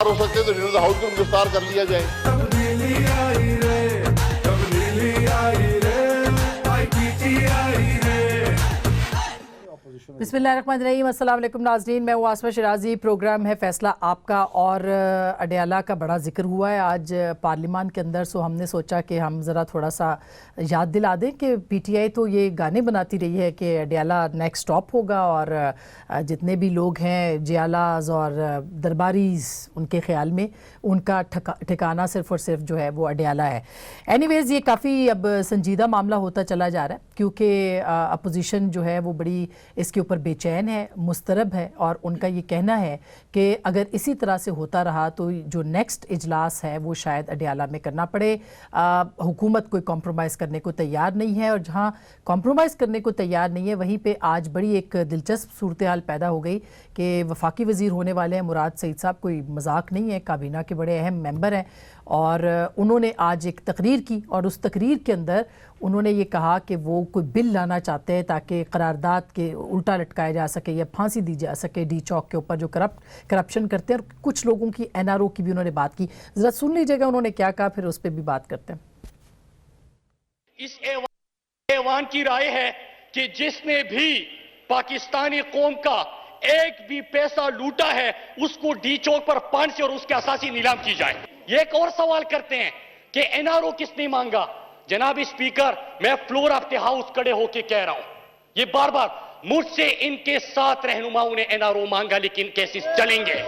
हो सकते तो लीडर हाउस को गिरफ्तार कर लिया जाए। तब्दीली आई रे, तब्दीली आई रे, IPT आई रे। बिस्मिल्लाहिर्रहमानिर्रहीम, अस्सलाम वालेकुम नाज़रीन, मैं हूँ आसमा शिराजी। प्रोग्राम है फैसला आपका और अडयाला का बड़ा जिक्र हुआ है आज पार्लियामान के अंदर, सो हमने सोचा कि हम ज़रा थोड़ा सा याद दिला दें कि पीटीआई तो ये गाने बनाती रही है कि अडयाला नेक्स्ट स्टॉप होगा और जितने भी लोग हैं जियालाज और दरबारीज उनके ख्याल में उनका ठिकाना सिर्फ़ और सिर्फ जो है वो अडयाला है। एनीवेज़ ये काफ़ी अब संजीदा मामला होता चला जा रहा है क्योंकि अपोजिशन जो है वो बड़ी इसके ऊपर बेचैन है, मुस्तरब है और उनका ये कहना है कि अगर इसी तरह से होता रहा तो जो नेक्स्ट इजलास है वो शायद अडयाला में करना पड़े। हुकूमत कोई कॉम्प्रोमाइज़ करने को तैयार नहीं है और जहाँ कॉम्प्रोमाइज़ करने को तैयार नहीं है वहीं पे आज बड़ी एक दिलचस्प सूरत हाल पैदा हो गई कि वफाकी वज़ीर होने वाले हैं मुराद सईद साहब, कोई मजाक नहीं है, काबीना के बड़े अहम मेंबर हैं और उन्होंने आज एक तकरीर की और उस तकरीर के अंदर उन्होंने ये कहा कि वो कोई बिल लाना चाहते हैं ताकि करारदाद के उल्टा लटकाया जा सके या फांसी दी जा सके डी चौक के ऊपर जो करप्शन करते हैं। और कुछ लोगों की एनआरओ की भी उन्होंने बात की, ज़रा सुन लीजिएगा उन्होंने क्या कहा, फिर उस पर भी बात करते हैं। इस ऐवान की राय है कि जिसने भी पाकिस्तानी कौम का एक भी पैसा लूटा है उसको डी चौक पर फांसी और उसके असासी नीलाम की जाए। ये एक और सवाल करते हैं कि एनआरओ किसने मांगा। जनाब स्पीकर, मैं फ्लोर ऑफ द हाउस खड़े होके कह रहा हूं, ये बार बार मुझसे इनके साथ रहनुमाओं ने एनआरओ मांगा लेकिन केसेस चलेंगे।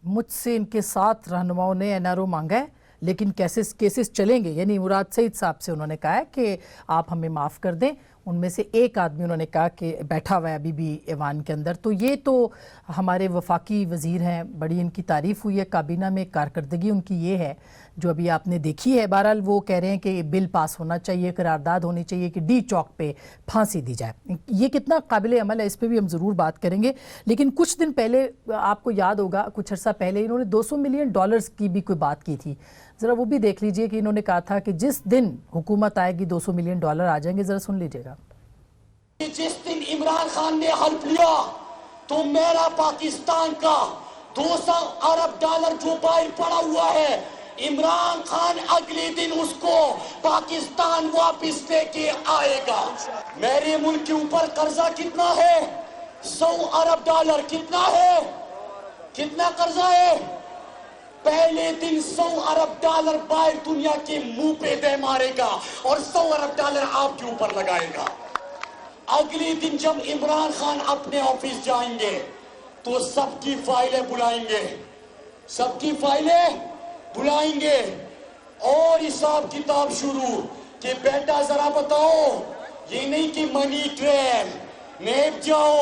मुझसे इनके साथ रहनुमाओं ने एनआरओ मांगा है लेकिन केसेस चलेंगे, यानी मुराद सईद साहब से उन्होंने कहा है कि आप हमें माफ़ कर दें। उनमें से एक आदमी उन्होंने कहा कि बैठा हुआ है अभी भी ऐवान के अंदर। तो ये तो हमारे वफाकी वज़ीर हैं, बड़ी इनकी तारीफ़ हुई है, काबीना में कारकर्दगी उनकी ये है जो अभी आपने देखी है। बहरहाल वो कह रहे हैं कि बिल पास होना चाहिए, करारदाद होनी चाहिए कि डी चौक पे फांसी दी जाए। ये कितना काबिल अमल है इस पर भी हम ज़रूर बात करेंगे। लेकिन कुछ दिन पहले आपको याद होगा, कुछ अर्सा पहले इन्होंने $200 मिलियन की भी कोई बात की थी। ज़रा वो भी देख लीजिए कि इन्होंने कहा था कि जिस दिन हुकूमत आएगी $200 मिलियन आ जाएंगे। ज़रा सुन लीजिएगा। जिस दिन इमरान खान ने हल्फ लिया तो मेरा पाकिस्तान का $200 अरब जो बाहर पड़ा हुआ है, इमरान खान अगले दिन उसको पाकिस्तान वापस लेके आएगा। मेरे मुल्क के ऊपर कर्जा कितना है? $100 अरब। कितना है? कितना कर्जा है? पहले दिन $100 अरब बाहर दुनिया के मुंह पे दे मारेगा और $100 अरब आपके ऊपर लगाएगा। अगले दिन जब इमरान खान अपने ऑफिस जाएंगे तो सबकी फाइलें बुलाएंगे, सबकी फाइलें बुलाएंगे और हिसाब किताब शुरू कि बेटा जरा बताओ, ये नहीं कि मनी ट्रेल, नेप जाओ,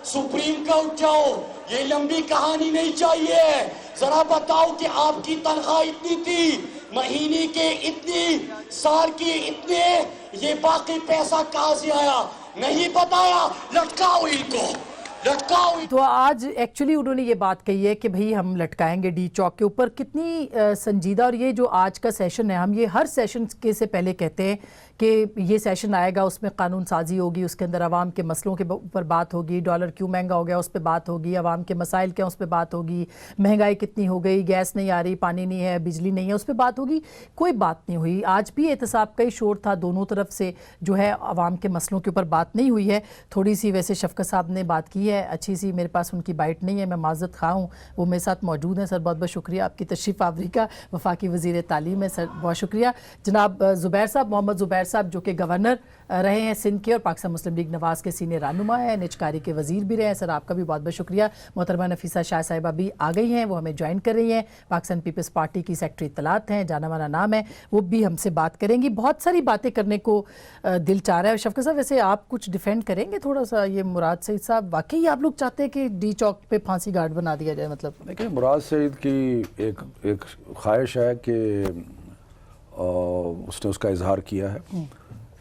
सुप्रीम कोर्ट जाओ, ये लंबी कहानी नहीं चाहिए। जरा बताओ कि आपकी तनख्वाह इतनी थी, महीने के इतनी, साल के इतने, ये बाकी पैसा कहां से आया? नहीं बताया, लटकाओ इनको, लटकाओ। तो आज एक्चुअली उन्होंने ये बात कही है कि भाई हम लटकाएंगे डी चौक के ऊपर। कितनी संजीदा, और ये जो आज का सेशन है, हम ये हर सेशन के से पहले कहते हैं कि ये सेशन आएगा, उसमें कानून साजी होगी, उसके अंदर आवाम के मसलों के ऊपर बात होगी, डॉलर क्यों महंगा हो गया उस पर बात होगी, आवाम के मसाइल क्या उस पर बात होगी, महंगाई कितनी हो गई, गैस नहीं आ रही, पानी नहीं है, बिजली नहीं है, उस पर बात होगी। कोई बात नहीं हुई। आज भी एहतसाब का ही शोर था, दोनों तरफ से जो है आवाम के मसलों के ऊपर बात नहीं हुई है। थोड़ी सी वैसे शफकत साहब ने बात की है अच्छी सी, मेरे पास उनकी बाइट नहीं है, मैं माज़रत खा हूँ, वो मेरे साथ मौजूद हैं। सर बहुत बहुत शुक्रिया आपकी तशरीफ़ आवरी का, वफाकी वज़ीर तालीम है सर, बहुत शुक्रिया। जनाब ज़ुबैर साहब, मोहम्मद ज़ुबैर साहब जो कि गवर्नर रहे हैं सिंध के और पाकिस्तान मुस्लिम लीग नवाज के सीनियर रहनुमा हैं, निजकारी के वज़ीर भी रहे हैं, सर आपका भी बहुत बहुत शुक्रिया। मोहतरमा नफीसा शाह साहिबा भी आ गई हैं, वो हमें ज्वाइन कर रही हैं, पाकिस्तान पीपल्स पार्टी की सेक्रेटरी इत्तलात हैं, जाना माना नाम है, वो भी हमसे बात करेंगी। बहुत सारी बातें करने को दिल चाह रहा है। शफकत साहब, वैसे आप कुछ डिफेंड करेंगे थोड़ा सा ये मुराद सईद साहब? वाकई आप लोग चाहते हैं कि डी चौक पे फांसी गार्ड बना दिया जाए? मतलब देखिए, मुराद सईद की एक ख्वाहिश है कि उसने उसका इजहार किया है,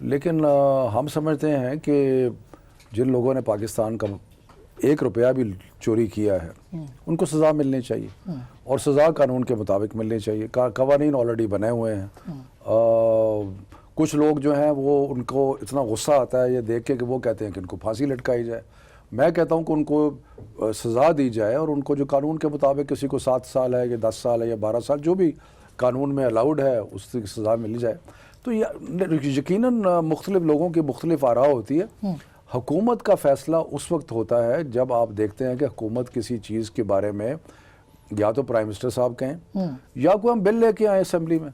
लेकिन हम समझते हैं कि जिन लोगों ने पाकिस्तान का ₹1 भी चोरी किया है उनको सज़ा मिलनी चाहिए और सज़ा कानून के मुताबिक मिलनी चाहिए। कवानीन ऑलरेडी बने हुए हैं। कुछ लोग जो हैं वो, उनको इतना गुस्सा आता है ये देख के कि वो कहते हैं कि इनको फांसी लटकाई जाए। मैं कहता हूँ कि उनको सज़ा दी जाए और उनको जो कानून के मुताबिक किसी को 7 साल है या 10 साल है या 12 साल जो भी कानून में अलाउड है उसकी सज़ा मिल जाए। तो यकीनन मुख्तलिफ लोगों की मुख्तलिफ आरा होती है। हुकूमत का फ़ैसला उस वक्त होता है जब आप देखते हैं कि हुकूमत किसी चीज़ के बारे में या तो प्राइम मिनिस्टर साहब कहें या कोई हम बिल लेके आए असेंबली में,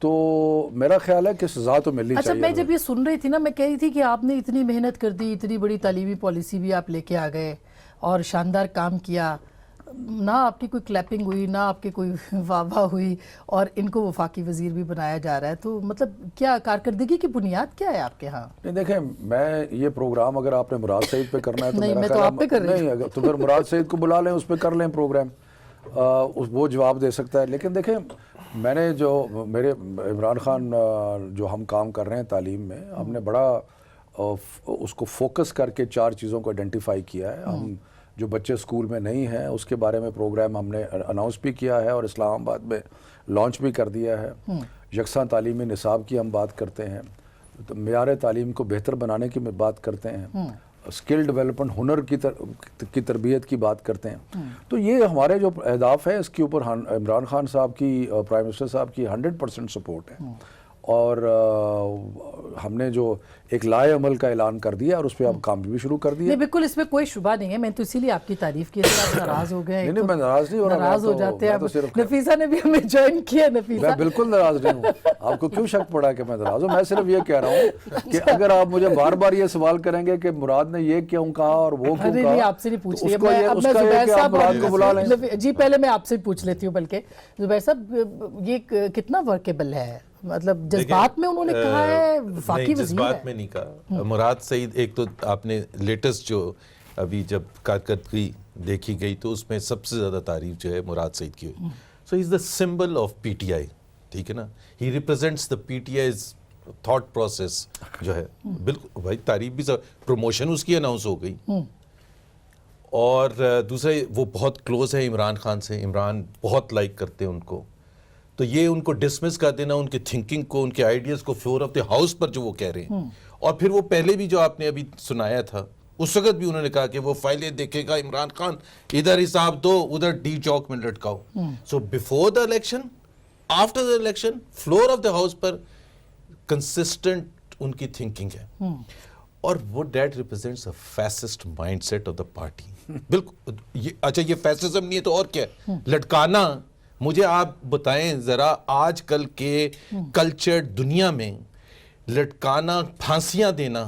तो मेरा ख्याल है कि सज़ा तो मिलनी चाहिए। अच्छा, मैं जब ये सुन रही थी ना, मैं कह रही थी कि आपने इतनी मेहनत कर दी, इतनी बड़ी तालीमी पॉलिसी भी आप लेके आ गए और शानदार काम किया, ना आपकी कोई क्लैपिंग हुई, ना आपकी कोई वाह हुई, और इनको वफाकी वजीर भी बनाया जा रहा है। तो मतलब क्या कारकर्दगी की बुनियाद क्या है आपके यहाँ? नहीं, देखें, मैं ये प्रोग्राम अगर आपने मुराद सईद पे करना है तो नहीं, मेरा मैं तो आप पे कर रही हूँ। नहीं, तो फिर मुराद सईद को बुला लें, उस पर कर लें प्रोग्राम, वो जवाब दे सकता है। लेकिन देखें, मैंने जो मेरे इमरान खान जो हम काम कर रहे हैं तालीम में, हमने बड़ा उसको फोकस करके 4 चीज़ों को आइडेंटिफाई किया है। हम जो बच्चे स्कूल में नहीं हैं उसके बारे में प्रोग्राम हमने अनाउंस भी किया है और इस्लामाबाद में लॉन्च भी कर दिया है। यकसा तालीमी निसाब की हम बात करते हैं, तो मेयार तालीम को बेहतर बनाने की बात करते हैं, स्किल डेवलपमेंट, हुनर की तरबियत की बात करते हैं। तो ये हमारे जो अहदाफ है इसके ऊपर इमरान खान साहब की, प्राइम मिनिस्टर साहब की 100% सपोर्ट है। और हमने जो एक लाए अमल का ऐलान कर दिया और उस पर अब काम भी शुरू कर दिया। नहीं, बिल्कुल इसमें कोई शुबा नहीं है। मैं तो इसीलिए आपकी तारीफ की, आप नाराज हो गए। नहीं, मैं नाराज नहीं हो रहा, नाराज हो जाते हैं। नफीसा ने भी हमें ज्वाइन किया। नफीसा, मैं बिल्कुल नाराज नहीं हूँ। आपको क्यों शक पड़ा कि मैं नाराज हूँ? मैं सिर्फ ये कह रहा हूँ कि अगर आप मुझे बार बार ये सवाल करेंगे कि मुराद ने ये क्यों कहा और वो क्यों कहा, आपसे नहीं पूछ रही, मुराद को बुला लें। जी, पहले मैं आपसे पूछ लेती हूँ। बल्कि जुबैर साहब, ये कितना वर्केबल है? मतलब जज्बात में उन्होंने कहा है, वफाकी वज़ीर जज्बात में नहीं कहा। मुराद सईद, एक तो आपने लेटेस्ट जो अभी जब कारकर्दगी देखी गई तो उसमें सबसे ज़्यादा तारीफ जो है मुराद सईद की हुई। So he is the symbol of PTI, ठीक है ना, he represents the PTI's thought process जो है। बिल्कुल भाई, तारीफ भी सब, प्रमोशन उसकी अनाउंस हो गई। और दूसरा, वो बहुत क्लोज है इमरान खान से, इमरान बहुत लाइक करते हैं उनको। तो ये उनको डिसमिस कर देना, उनकी थिंकिंग को, उनके आइडियाज़ को फ्लोर ऑफ द हाउस पर जो वो कह रहे हैं, और फिर वो पहले भी जो आपने अभी सुनाया था उस वक्त भी उन्होंने कहा कि वो फाइलें देखेगा इमरान खान, इधर हिसाब दो, उधर डी चौक में लटकाओ। So before the election, after the election, floor of the house पर कंसिस्टेंट उनकी थिंकिंग है। और वो that represents a fascist mindset of the party. बिल्कुल ये, अच्छा, ये फैसिज्म नहीं है तो और क्या है? लटकाना, मुझे आप बताएं ज़रा, आजकल के कल्चर्ड दुनिया में लटकाना, फांसियां देना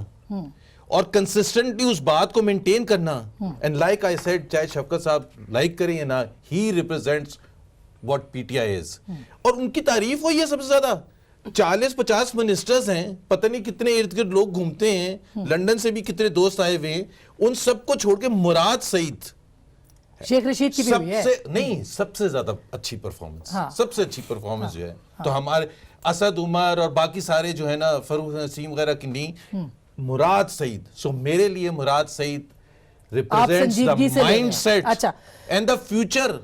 और कंसिस्टेंटली उस बात को मेंटेन करना, एंड लाइक आई सेड, चाहे शफकत साहब लाइक करें या ना, he represents what PTI is. और उनकी तारीफ हुई है सबसे ज्यादा। 40-50 मिनिस्टर्स हैं, पता नहीं कितने इर्द गिर्द लोग घूमते हैं, लंदन से भी कितने दोस्त आए हुए हैं, उन सबको छोड़ के मुराद सईद, शेख रशीद की भी हुई है। नहीं, सबसे ज्यादा अच्छी परफॉर्मेंस, सबसे अच्छी परफॉर्मेंस जो है। तो हमारे असद उमर और बाकी सारे जो है ना, फरूख नसीम वगैरह की नहीं, मुराद सईद। सो मेरे लिए Murad Saeed represents the mindset and the future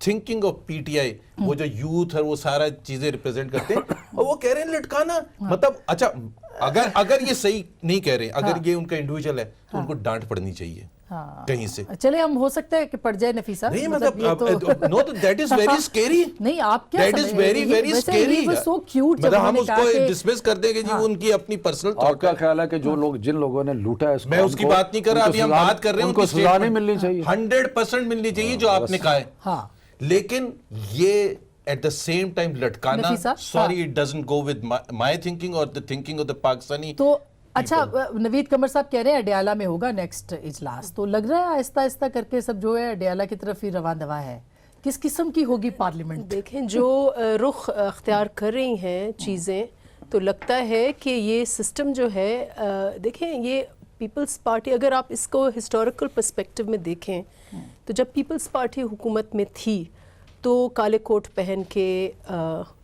thinking of PTI. वो जो यूथ है वो सारा चीजें रिप्रेजेंट करते हैं। और वो कह रहे हैं लटकाना, मतलब अच्छा, अगर ये सही नहीं कह रहे, अगर ये उनका इंडिविजुअल है तो उनको डांट पड़नी चाहिए कहीं से। चले, हम हो सकता है कि पड़ जाए नफीसा। नहीं, मतलब no, that is very scary. नहीं, आप क्या, that is very very scary. So cute, मतलब हम उसको डिसमिस कर देंगे जी, उनकी अपनी पर्सनल थॉट। आपका ख्याल है कि जो लोग, जिन लोगों ने लूटा है, मैं उसकी बात नहीं कर रहा, अभी हम बात कर रहे हैं उनको सजा नहीं मिलनी चाहिए। 100% मिलनी चाहिए जो आपने कहा है। लेकिन ये at the same time लटकाना, sorry, it doesn't go with my thinking or the thinking of the Pakistani। तो अच्छा, नवीद कमर साहब कह रहे हैं अडयाला में होगा नेक्स्ट इजलास, तो लग रहा है आहिस्ता आहिस्ता करके सब जो है अडयाला की तरफ ही रवा दवा है। किस किस्म की होगी पार्लियामेंट? देखें, जो रुख अख्तियार कर रही हैं चीज़ें, तो लगता है कि ये सिस्टम जो है, देखें, ये पीपल्स पार्टी, अगर आप इसको हिस्टोरिकल पर्सपेक्टिव में देखें, तो जब पीपल्स पार्टी हुकूमत में थी तो काले कोट पहन के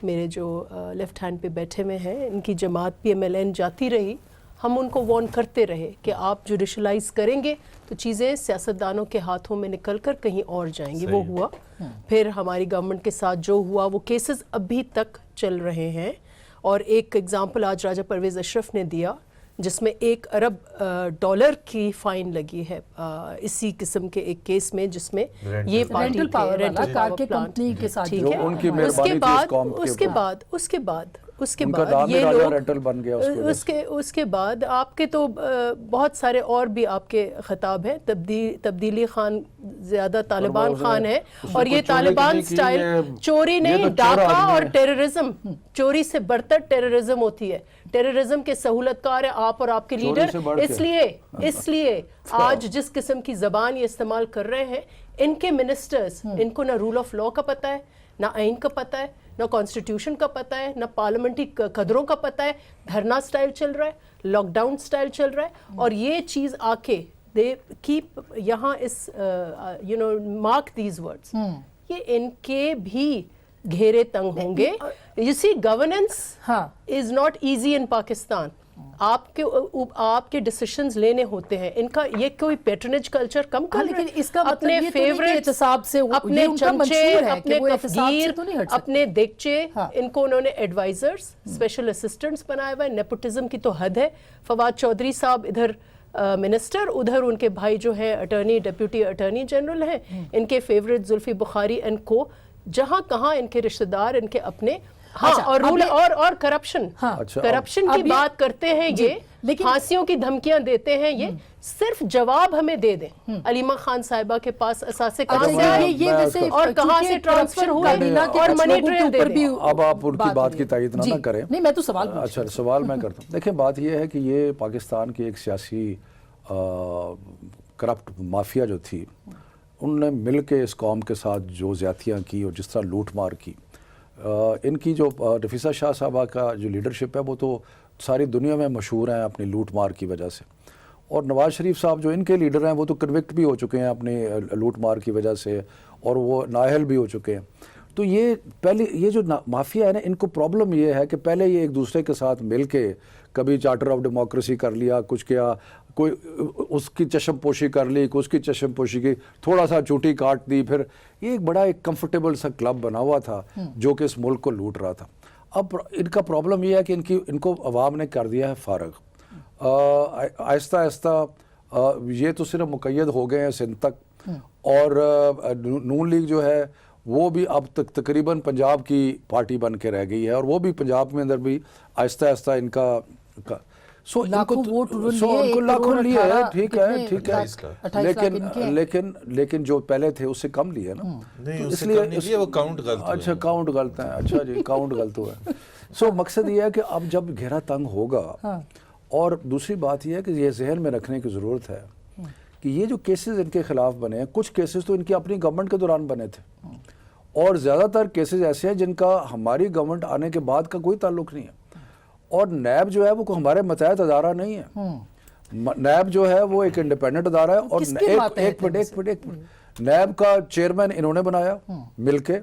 मेरे जो लेफ़्ट हैंड पे बैठे हुए हैं, इनकी जमात PMLN जाती रही। हम उनको वार्न करते रहे कि आप जुडिशलाइज करेंगे तो चीज़ें सियासतदानों के हाथों में निकल कर कहीं और जाएंगी। वो हुआ। फिर हमारी गवर्नमेंट के साथ जो हुआ, वो केसेस अभी तक चल रहे हैं। और एक एग्ज़ाम्पल आज राजा परवेज़ अशरफ ने दिया جس میں $1 ارب کی فائن لگی ہے اسی قسم کے ایک کیس میں جس میں یہ پارٹی رینٹل پاور والا رینٹل کار پاور کے پلانٹ کمپنی کے ساتھ ٹھیک جو ہے ان کی اس مہربانی کے تھی بعد اس قوم کے اس کے بعد اس کے ان کا بعد نام ہی یہ راجہ لوگ رینٹل بن گیا اس کی وجہ سے۔ اس کے بعد آپ کے تو بہت سارے اور بھی آپ کے خطاب ہیں، تبدیلی خان زیادہ طالبان خان ہے، اور یہ طالبان سٹائل چوری نہیں، ڈاکہ اور ٹیررزم، چوری سے برتر ٹیررزم ہوتی ہے، ٹیررزم کے سہولت کار ہیں آپ اور آپ کے لیڈر، اس لیے آج جس قسم کی زبان یہ استعمال کر رہے ہیں، ان کے منسٹرز، ان کو نہ رول آف لا کا پتہ ہے، نہ آئین کا پتہ ہے، نہ کانسٹیٹیوشن کا پتہ ہے، نہ پارلیمنٹری قدروں کا پتہ ہے، دھرنا سٹائل چل رہا ہے، لاک ڈاؤن سٹائل چل رہا ہے، اور یہ چیز آ کے دے کیپ یہاں اس مارک دیز ورڈز، یہ ان کے بھی گھیرے تنگ ہوں گے. You see, governance is not easy in Pakistan. آپ کے ڈیسیشنز لینے ہوتے ہیں. ان کا یہ کوئی پیٹرنیج کلچر کم کر رہے ہیں. اس کا اپنے فیوریٹ احتساب سے اپنے چمچے, اپنے کفگیر, اپنے دیگچے, ان کو انہوں نے ایڈوائزرز, اسپیشل اسسٹنٹس بنائے ہوئے. نیپوٹزم کی تو حد ہے. فواد چودھری صاحب ادھر منسٹر, ادھر ان کے بھائی جو ہیں اٹارنی, ڈیپیوٹی اٹارنی جنرل ہیں, ان کے فیوریٹ زلفی بخاری اینڈ کو, جہاں کہاں ان کے رشتہ دار, ان کے اپنے. ہاں, اور رول اور کرپشن, کرپشن کی بات کرتے ہیں یہ, پھانسیوں کی دھمکیاں دیتے ہیں یہ. صرف جواب ہمیں دے دیں. علیمہ خان صاحبہ کے پاس اثاثے کہاں سے آئے اور کہاں سے ٹرانسفر ہوئے اور منی ٹرین دے دیں. اب آپ ان کی بات کی تائید نہ کریں. نہیں, میں تو سوال اچھا سوال میں کرتا ہوں. دیکھیں بات یہ ہے کہ یہ پاکستان کی ایک سیاسی کرپٹ مافیا جو تھی, انہوں نے مل کے اس قوم کے ساتھ جو زیادتیاں کی اور جس طرح لوٹ مار کی. ان کی جو نفیسہ شاہ صاحبہ کا جو لیڈرشپ ہے وہ تو ساری دنیا میں مشہور ہیں اپنی لوٹ مار کی وجہ سے. اور نواز شریف صاحب جو ان کے لیڈر ہیں وہ تو کنوکٹ بھی ہو چکے ہیں اپنی لوٹ مار کی وجہ سے, اور وہ نااہل بھی ہو چکے ہیں. تو یہ پہلے یہ جو مافیا ہے نا, ان کو پرابلم یہ ہے کہ پہلے یہ ایک دوسرے کے ساتھ مل کے کبھی چارٹر آف ڈیموکریسی کر لیا, کچھ کیا, کوئی اس کی چشم پوشی کر لی, اس کی چشم پوشی کی, تھوڑا سا چوٹی کاٹ دی, پھر یہ ایک بڑا ایک کمفرٹیبل سا کلب بنا ہوا تھا جو کہ اس ملک کو لوٹ رہا تھا. اب ان کا پرابلم یہ ہے کہ ان کو عوام نے کر دیا ہے فارغ. آہستہ آہستہ یہ تو صرف مقید ہو گئے ہیں سندھ تک, اور نون لیگ جو ہے وہ بھی اب تک تقریباً پنجاب کی پارٹی بن کے رہ گئی ہے, اور وہ بھی پنجاب میں اندر بھی آہستہ آہستہ ان کا لاکھوں ووٹ لاکھوں لیے ہے, ٹھیک ہے, لیکن جو پہلے تھے اس سے کم لیے نا, اس لیے وہ کاؤنٹ غلط. اچھا کاؤنٹ غلط ہے, اچھا جی کاؤنٹ غلط ہوا ہے. سو مقصد یہ ہے کہ اب جب گھیرا تنگ ہوگا, اور دوسری بات یہ ہے کہ یہ ذہن میں رکھنے کی ضرورت ہے کہ یہ جو کیسز ان کے خلاف بنے ہیں, کچھ کیسز تو ان کی اپنی گورنمنٹ کے دوران بنے تھے, اور زیادہ تر کیسز ایسے ہیں جن کا ہماری گورنمنٹ آنے کے بعد کا کوئی تعلق نہیں ہے. اور نیب جو ہے وہ ہمارے متحد ادارہ نہیں ہے. نیب جو ہے وہ ایک انڈیپینڈنٹ ادارہ ہے, اور ایک منٹ, نیب کا چیئرمین انہوں نے بنایا مل کے,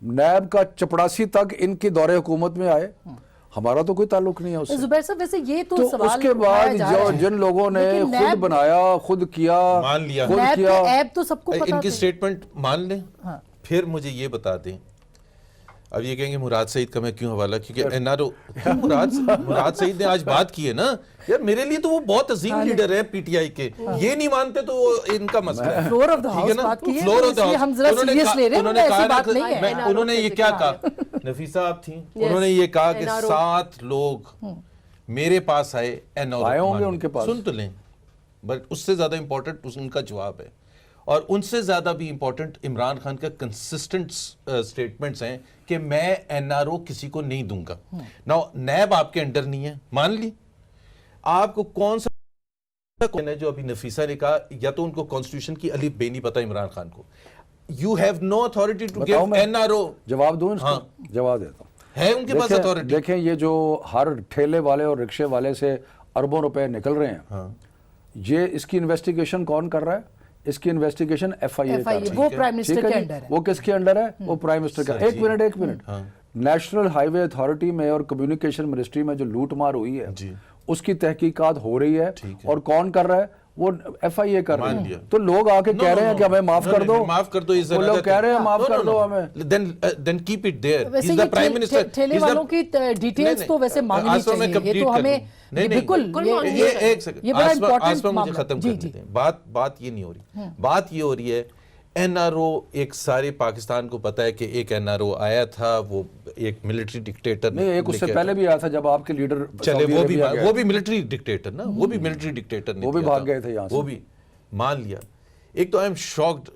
نیب کا چپڑاسی تک ان کی دور حکومت میں آئے, ہمارا تو کوئی تعلق نہیں ہے اس سے. زبیر صاحب ویسے یہ تو سوال اس کے بعد جو جن لوگوں نے خود بنایا, خود کیا, مان لیا, نیب کے ایب تو سب کو پتا ان کی سٹیٹمنٹ مان لیں, پھر مجھے یہ بتا دیں. اب یہ کہیں گے مراد سعید کا میں کیوں حوالہ, کیونکہ این آر او مراد سعید نے آج بات کی ہے نا یار, میرے لیے تو وہ بہت عظیم لیڈر ہے پی ٹی آئی کے, یہ نہیں مانتے تو وہ ان کا مسئلہ ہے. فلور آف دا ہاؤس بات کی ہے, اس لیے ہم ذرا سیریس لے رہے ہیں, ایسی بات نہیں ہے. انہوں نے یہ کیا کہا, نفیسہ آپ تھیں, انہوں نے یہ کہا کہ 7 لوگ میرے پاس آئے, این آر او سن تو لیں, بٹ اس سے زیادہ امپورٹنٹ ان کا جواب ہے, اور ان سے زیادہ بھی امپورٹنٹ عمران خان کا کنسسٹنٹ سٹیٹمنٹس ہیں کہ میں این آر او کسی کو نہیں دوں گا. نا نیب آپ کے انڈر نہیں ہے, مان لی. آپ کو کون سا جو ابھی نفیسہ نے کہا, یا تو ان کو کانسٹیٹیوشن کی الف بے نہیں پتا عمران خان کو, you have no authority to give N R O. جواب دوں, جواب دیتا ہوں. ہے ان کے پاس اتھارٹی. دیکھیں یہ جو ہر ٹھیلے والے اور رکشے والے سے اربوں روپے نکل رہے ہیں, یہ اس کی انویسٹیگیشن کون کر رہا ہے؟ اس کی انویسٹیگیشن ایف آئی اے کر رہی ہے. وہ پرائم منسٹر کے انڈر ہے. وہ کس کے انڈر ہے؟ وہ پرائم منسٹر کا. ایک منٹ, نیشنل ہائی وے اتھارٹی میں اور کمیونیکیشن منسٹری میں جو لوٹ مار ہوئی ہے اس کی تحقیقات ہو رہی ہے, اور کون کر رہا ہے؟ وہ FIA کر رہے مان ہیں, لیا. تو لوگ آ کے کہہ رہے ہیں کہ ہمیں معاف کر دو, معاف کر دو, وہ لوگ کہہ رہے ہیں معاف کر دو ہمیں. then keep it there. ویسے He's the prime minister. ٹھیلے والوں کی ڈیٹیلز تو ویسے مانگنی چاہیے, یہ تو ہمیں بالکل ایک سیکنڈ, یہ بڑا امپورٹنٹ مجھے ختم کرنے دیں. بات یہ نہیں ہو رہی, بات یہ ہو رہی ہے NRO. ایک سارے پاکستان کو پتا ہے کہ ایک NRO آیا تھا, وہ ایک ملٹری ڈکٹیٹر نہیں, ایک اس سے پہلے بھی آیا تھا جب آپ کے لیڈر چلے, وہ بھی ملٹری ڈکٹیٹر نا, وہ بھی ملٹری ڈکٹیٹر نے, وہ بھی بھاگ گئے تھے یہاں سے, وہ بھی مان لیا. ایک تو آئی ایم شاکڈ,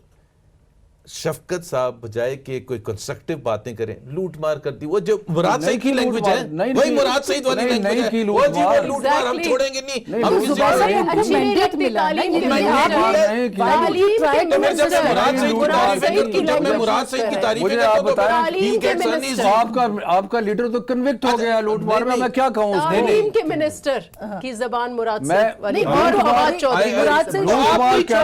شفقت صاحب بجائے کہ کوئی کنسٹرکٹیو باتیں کریں, لوٹ مار کر دی. وہ جو مراد سعید کی لینگویج ہے, وہی مراد سعید والی لینگویج ہے, وہ جی وہ لوٹ مار ہم چھوڑیں گے نہیں, ہم کسی اور مینڈیٹ ملا جب میں مراد سعید کی تعریفیں آپ کا لیڈر تو کنوکٹ ہو گیا لوٹ مار میں, میں کیا کہوں. تعلیم کے منسٹر کی زبان مراد سعید والی, یہ کہہ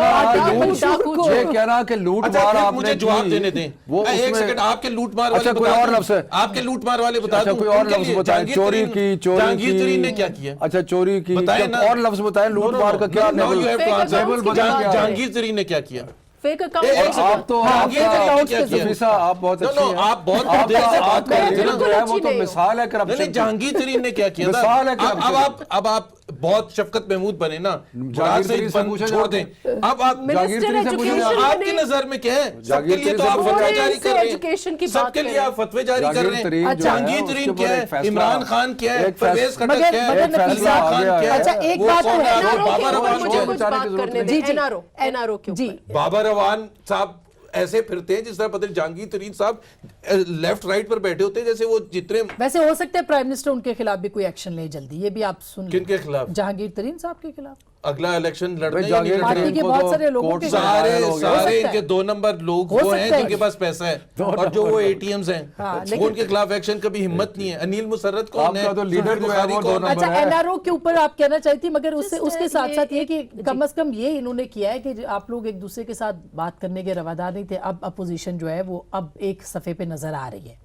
رہا کہ لوٹ مار آپ مجھے جواب دینے دیں. ایک سیکنڈ, آپ کے لوٹ مار والے کوئی اور لفظ ہے, آپ کے لوٹ مار والے بتا دوں, کوئی اور لفظ بتائیں. چوری کی, جہانگیر ترین نے کیا کیا, اچھا چوری کی, اور لفظ بتائیں. لوٹ مار کا کیا جہانگیر ترین نے کیا کیا. آپ تو آپ بہت اچھے ہیں, آپ بہت دیر سے بات کر رہے تھے, وہ تو مثال ہے کرپشن. جہانگیر ترین نے کیا کیا تھا. اب آپ بہت شفقت محمود بنے نا, چھوڑ دیں. اب آپ آپ کی نظر میں کیا ہے, سب کے لیے تو آپ فتوے جاری کر رہے ہیں, سب کے لیے آپ فتوے جاری کر رہے ہیں. جہانگیر ترین کیا ہے, عمران خان کیا ہے, پرویز خٹک کیا ہے, عمران خان کیا ہے, وہ کون ہے. بابر روان صاحب ایسے پھرتے ہیں جس طرح پتہ نہیں جہانگیر ترین صاحب لیفٹ رائٹ پر بیٹھے ہوتے ہیں جیسے وہ جتنے. ویسے ہو سکتا ہے پرائم منسٹر ان کے خلاف بھی کوئی ایکشن لے جلدی, یہ بھی آپ سن لیں. کن کے خلاف؟ جہانگیر ترین صاحب کے خلاف اگلا الیکشن لڑنے پارٹی کے بہت سارے لوگوں کے سارے ان کے 2 نمبر لوگ وہ ہیں جن کے پاس پیسہ ہے اور جو وہ ATMs ہیں, وہ ان کے خلاف ایکشن کبھی ہمت نہیں ہے. انیل مسرت کون ہے, لیڈر جو ہے وہ 2 نمبر اچھا NRO کے اوپر آپ کہنا چاہتی, مگر اس کے ساتھ ساتھ یہ کہ کم از کم یہ انہوں نے کیا ہے کہ آپ لوگ ایک دوسرے کے ساتھ بات کرنے کے روادار نہیں تھے. اب اپوزیشن جو ہے وہ اب ایک صفحے پہ نظر آ رہی ہے,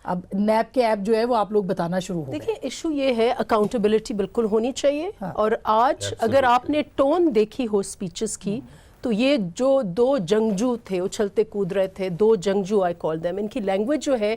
اب نیب کے ایپ جو ہے وہ آپ لوگ بتانا شروع ہو گئے. دیکھیں ایشو یہ ہے, اکاؤنٹیبلٹی بالکل ہونی چاہیے. اور آج اگر آپ نے ٹون دیکھی ہو سپیچز کی, تو یہ جو 2 جنگجو تھے, اچھلتے کود رہے تھے, 2 جنگجو آئی کال دیم, ان کی لینگویج جو ہے,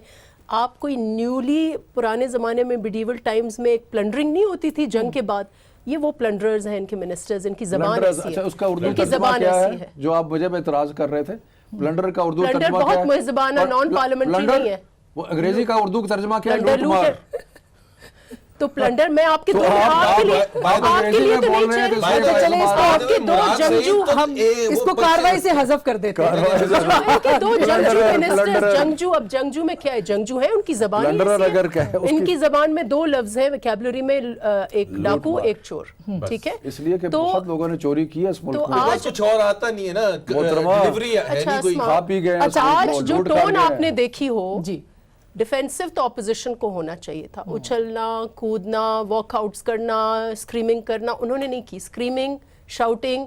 آپ کوئی نیولی پرانے زمانے میں میڈیول ٹائمز میں ایک پلنڈرنگ نہیں ہوتی تھی جنگ کے بعد, یہ وہ پلنڈرز ہیں, ان کے منسٹرز, ان کی زبان ایسی ہے. اس کا اردو ترجمہ کیا ہے جو آپ مجھے اعتراض کر رہے تھے؟ پلنڈر کا اردو ترجمہ کیا ہے؟ بہت مہذبانہ نان پارلیمنٹری نہیں ہے. وہ انگریزی کا اردو ترجمہ کیا ہے؟ لوٹ مار. تو پلنڈر میں آپ کے آپ کے لیے تو نہیں چاہیے. چلے اس کو آپ کے 2 جنگجو, ہم اس کو کاروائی سے حذف کر دیتے ہیں. 2 جنگجو منسٹرز, جنگجو, اب جنگجو میں کیا ہے, جنگجو ہے, ان کی زبان ان کی زبان میں 2 لفظ ہیں ویکیبلری میں, ایک ڈاکو, ایک چور. ٹھیک ہے, اس لیے کہ بہت لوگوں نے چوری کی ہے اس ملک میں. آج کچھ اور آتا نہیں ہے نا, ڈیلیوری ہے نہیں کوئی, کھا پی گئے. اچھا, آج جو ٹون آپ نے دیکھی ہو, جی ڈیفینسو تو اپوزیشن کو ہونا چاہیے تھا. اچھلنا, کودنا, واک آؤٹس کرنا, اسکریمنگ کرنا, انہوں نے نہیں کی. اسکریمنگ, شاؤٹنگ,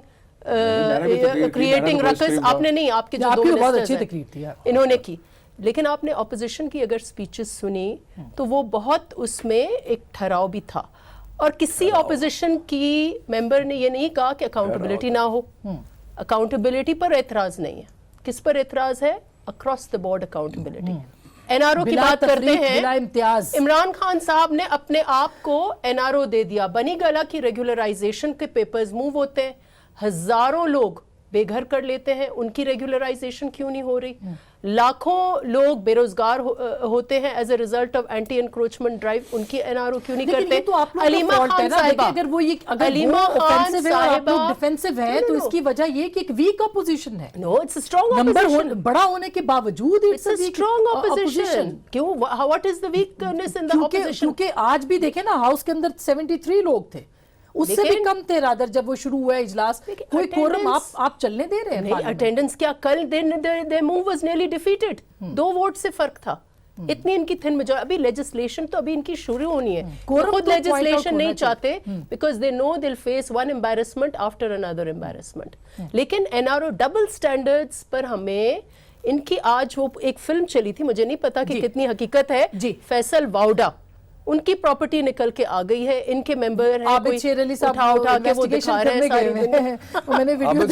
کریٹنگ رکس آپ نے نہیں, آپ کے جو 2 منسٹرز ہیں انہوں نے کی. لیکن آپ نے اپوزیشن کی اگر سپیچز سنی تو وہ بہت اس میں ایک ٹھہراؤ بھی تھا, اور کسی اپوزیشن کی ممبر نے یہ نہیں کہا کہ اکاؤنٹیبلٹی نہ ہو. اکاؤنٹیبلٹی پر اعتراض نہیں ہے. کس پر اعتراض ہے؟ Across the board accountability. NRO کی بات کرتے ہیں, عمران خان صاحب نے اپنے آپ کو NRO دے دیا. بنی گلا کی ریگولرائزیشن کے پیپرز موو ہوتے ہیں, ہزاروں لوگ بے گھر کر لیتے ہیں, ان کی ریگولرائزیشن کیوں نہیں ہو رہی؟ لاکھوں لوگ بے روزگار ہوتے ہیں as a result of anti encroachment drive, ان کی NRO کیوں نہیں کرتے؟ علیمہ خان صاحبہ, علیمہ خان صاحبہ ڈیفینسو ہے تو اس کی وجہ یہ کہ ایک ویک اپوزیشن ہے. نو, اٹس اسٹرانگ اپوزیشن, بڑا ہونے کے باوجود اٹس اے اسٹرانگ اپوزیشن. کیوں, what is the weakness in the opposition? کیونکہ آج بھی دیکھیں نا, ہاؤس کے اندر 73 لوگ تھے, اس سے بھی کم تھے رادر جب وہ شروع ہوا اجلاس. کوئی کورم آپ چلنے دے رہے ہیں؟ نہیں, اٹینڈنس کیا, کل their move was nearly defeated. 2 vote سے فرق تھا. اتنی ان کی تھن میجورٹی. ابھی لیجسلیشن تو ابھی ان کی شروع ہونی ہے. خود لیجسلیشن نہیں چاہتے because they know they'll face one embarrassment after another embarrassment. لیکن NRO ڈبل سٹینڈرڈز پر ہمیں ان کی, آج وہ ایک فلم چلی تھی, مجھے نہیں پتا کہ کتنی حقیقت ہے, فیصل واؤڈا, उनकी प्रॉपर्टी निकल के आ गई है, इनके मेंबर हैं, आबिद शेर अली साहब उठा के वो दिखा रहे हैं सारी दुनिया। मैंने आबिद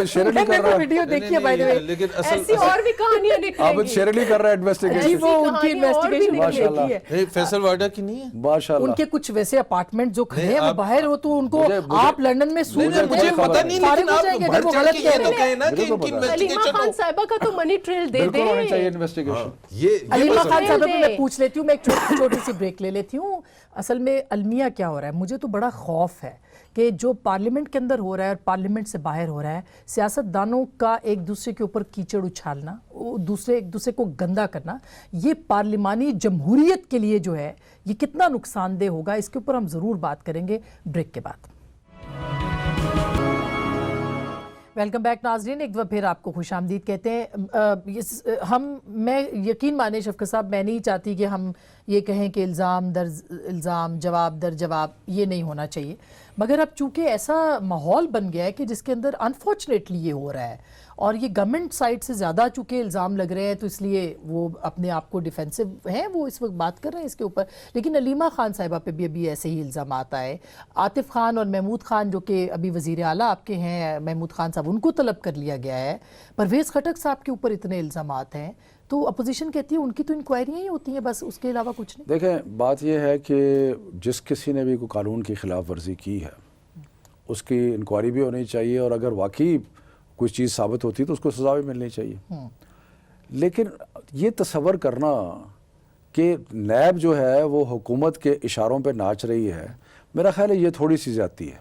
शेर अली कर रहा है, वीडियो देखी है बाय द वे। लेकिन ऐसी और भी कहानियां आबिद निकलेंगी। शेर अली कर रहा है जी इन्वेस्टिगेशन। वो उनकी इन्वेस्टिगेशन माशाल्लाह। देखी है। फैसल वाडा की नहीं है? माशाल्लाह। उनके कुछ वैसे अपार्टमेंट जो खड़े हैं वो आप- बाहर हो तो उनको आप लंदन में सूट नहीं, मुझे पता नहीं, लेकिन आप भर वो चढ़ गलत के कह ये रहे तो हैं। कहें ना कि मुझे तो इनकी पता है। अलीमा इन्वेस्टिगेशन खान साहिबा का तो मनी ट्रेल दे बिल्कुल होनी चाहिए दें। इन्वेस्टिगेशन। ये अलीमा बस- खान साहब दे। मैं पूछ लेती हूँ, मैं एक छोटी सी ब्रेक ले लेती हूँ। असल में अलमिया क्या हो रहा है, मुझे तो बड़ा खौफ है कि जो पार्लियामेंट के अंदर हो रहा है और पार्लियामेंट से बाहर हो रहा है, सियासतदानों का एक दूसरे के ऊपर कीचड़ उछालना, एक दूसरे को गंदा करना, ये पार्लिमानी जमहूरियत के लिए जो है ये कितना नुकसानदेह होगा, इसके ऊपर हम ज़रूर बात करेंगे ब्रेक के बाद। वेलकम बैक नाज़रीन, एक बार फिर आपको खुशामदीद कहते हैं। मैं यकीन माने शफ़क़त साहब, मैं नहीं चाहती कि हम ये कहें कि इल्ज़ाम दर इल्ज़ाम, जवाब दर जवाब, ये नहीं होना चाहिए, मगर अब चूँकि ऐसा माहौल बन गया है कि जिसके अंदर अनफॉर्चुनेटली ये हो रहा है और ये गवर्नमेंट साइड से ज़्यादा चूँकि इल्ज़ाम लग रहे हैं तो इसलिए वो अपने आप को डिफेंसिव हैं, वो इस वक्त बात कर रहे हैं इसके ऊपर। लेकिन अलीमा खान साहिबा पे भी अभी ऐसे ही इल्ज़ाम आता है। आतिफ खान और महमूद खान जो कि अभी वज़ीर आला आपके हैं, महमूद खान साहब, उनको तलब कर लिया गया है। परवेज़ खटक साहब के ऊपर इतने इल्ज़ामात हैं, तो अपोजिशन कहती है उनकी तो इंक्वायरियाँ ही होती हैं बस, उसके अलावा कुछ नहीं। देखें, बात यह है कि जिस किसी ने भी कोई कानून की खिलाफ वर्जी की है उसकी इंक्वायरी भी होनी चाहिए, और अगर वाकई कोई चीज़ साबित होती है तो उसको सज़ा भी मिलनी चाहिए। लेकिन ये तसव्वुर करना कि नैब जो है वो हुकूमत के इशारों पे नाच रही है, मेरा ख्याल है ये थोड़ी सी ज़्यादती है।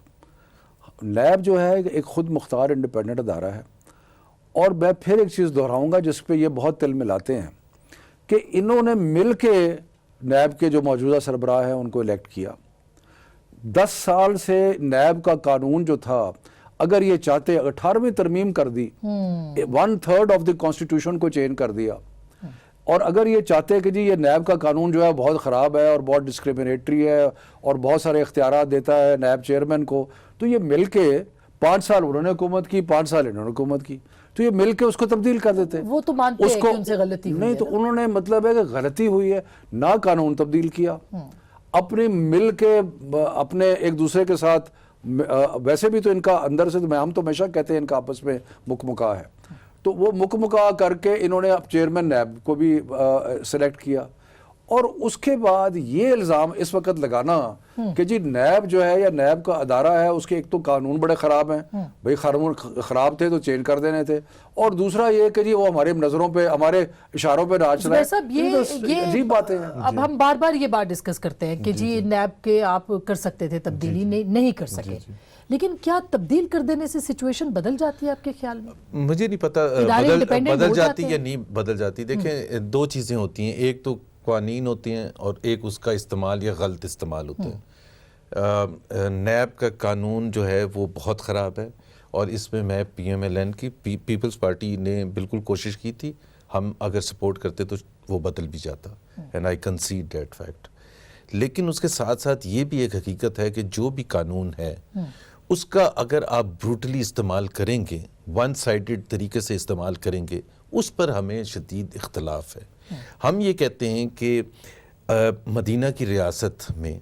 नैब जो है एक ख़ुद मुख्तार इंडिपेंडेंट अदारा है, और मैं फिर एक चीज़ दोहराऊँगा जिस पे ये बहुत तिल मिलाते हैं कि इन्होंने मिल के नैब के जो मौजूदा सरबराह हैं उनको इलेक्ट किया। 10 साल से नैब का कानून जो था, अगर ये चाहते 18वीं तरमीम कर दी, 1/3 ऑफ द कॉन्स्टिट्यूशन को चेंज कर दिया, और अगर ये चाहते कि जी ये नैब का कानून जो है बहुत ख़राब है और बहुत डिस्क्रिमिनेटरी है और बहुत सारे इख्तियारात देता है नैब चेयरमैन को, तो ये मिल के 5 साल उन्होंने हुकूमत की, 5 साल इन्होंने हुकूमत की, तो ये मिल के उसको तब्दील कर देते। वो तो मानते हैं कि उनसे गलती हुई नहीं है तो ना। उन्होंने मतलब है कि गलती हुई है ना, कानून तब्दील किया, अपने मिल के अपने एक दूसरे के साथ। वैसे भी तो इनका अंदर से तो हम तो हमेशा कहते हैं इनका आपस में मुकमुका है, तो वो मुकमुका करके इन्होंने अब चेयरमैन नैब को भी सिलेक्ट किया। और उसके बाद ये इल्ज़ाम इस वक्त लगाना कि जी नैब जो है या नैब का अदारा है उसके एक तो कानून बड़े ख़राब हैं, भाई कानून ख़राब थे तो चेंज कर देने थे, और दूसरा ये कि जी वो हमारे नज़रों पे हमारे इशारों पे नाच रहे साहब, हैं। ये अजीब बातें हैं। अब हम बार बार ये बात डिस्कस करते हैं कि जी नैब के आप कर सकते थे तब्दीली, नहीं कर सके, लेकिन क्या तब्दील कर देने से सिचुएशन बदल जाती है आपके ख्याल में? मुझे नहीं पता इदारे independent बदल हो जाती जाते या हैं। नहीं बदल जाती। देखें, 2 चीज़ें होती हैं, एक तो कानून होती हैं और एक उसका इस्तेमाल या गलत इस्तेमाल होता है। नैब का कानून जो है वो बहुत ख़राब है, और इसमें मैं PMLN की पीपल्स पार्टी ने बिल्कुल कोशिश की थी, हम अगर सपोर्ट करते तो वो बदल भी जाता, एंड आई कंसीड दैट फैक्ट। लेकिन उसके साथ साथ ये भी एक हकीकत है कि जो भी कानून है उसका अगर आप ब्रूटली इस्तेमाल करेंगे, वन साइडेड तरीके से इस्तेमाल करेंगे, उस पर हमें शदीद इख्तलाफ है। हम ये कहते हैं कि मदीना की रियासत में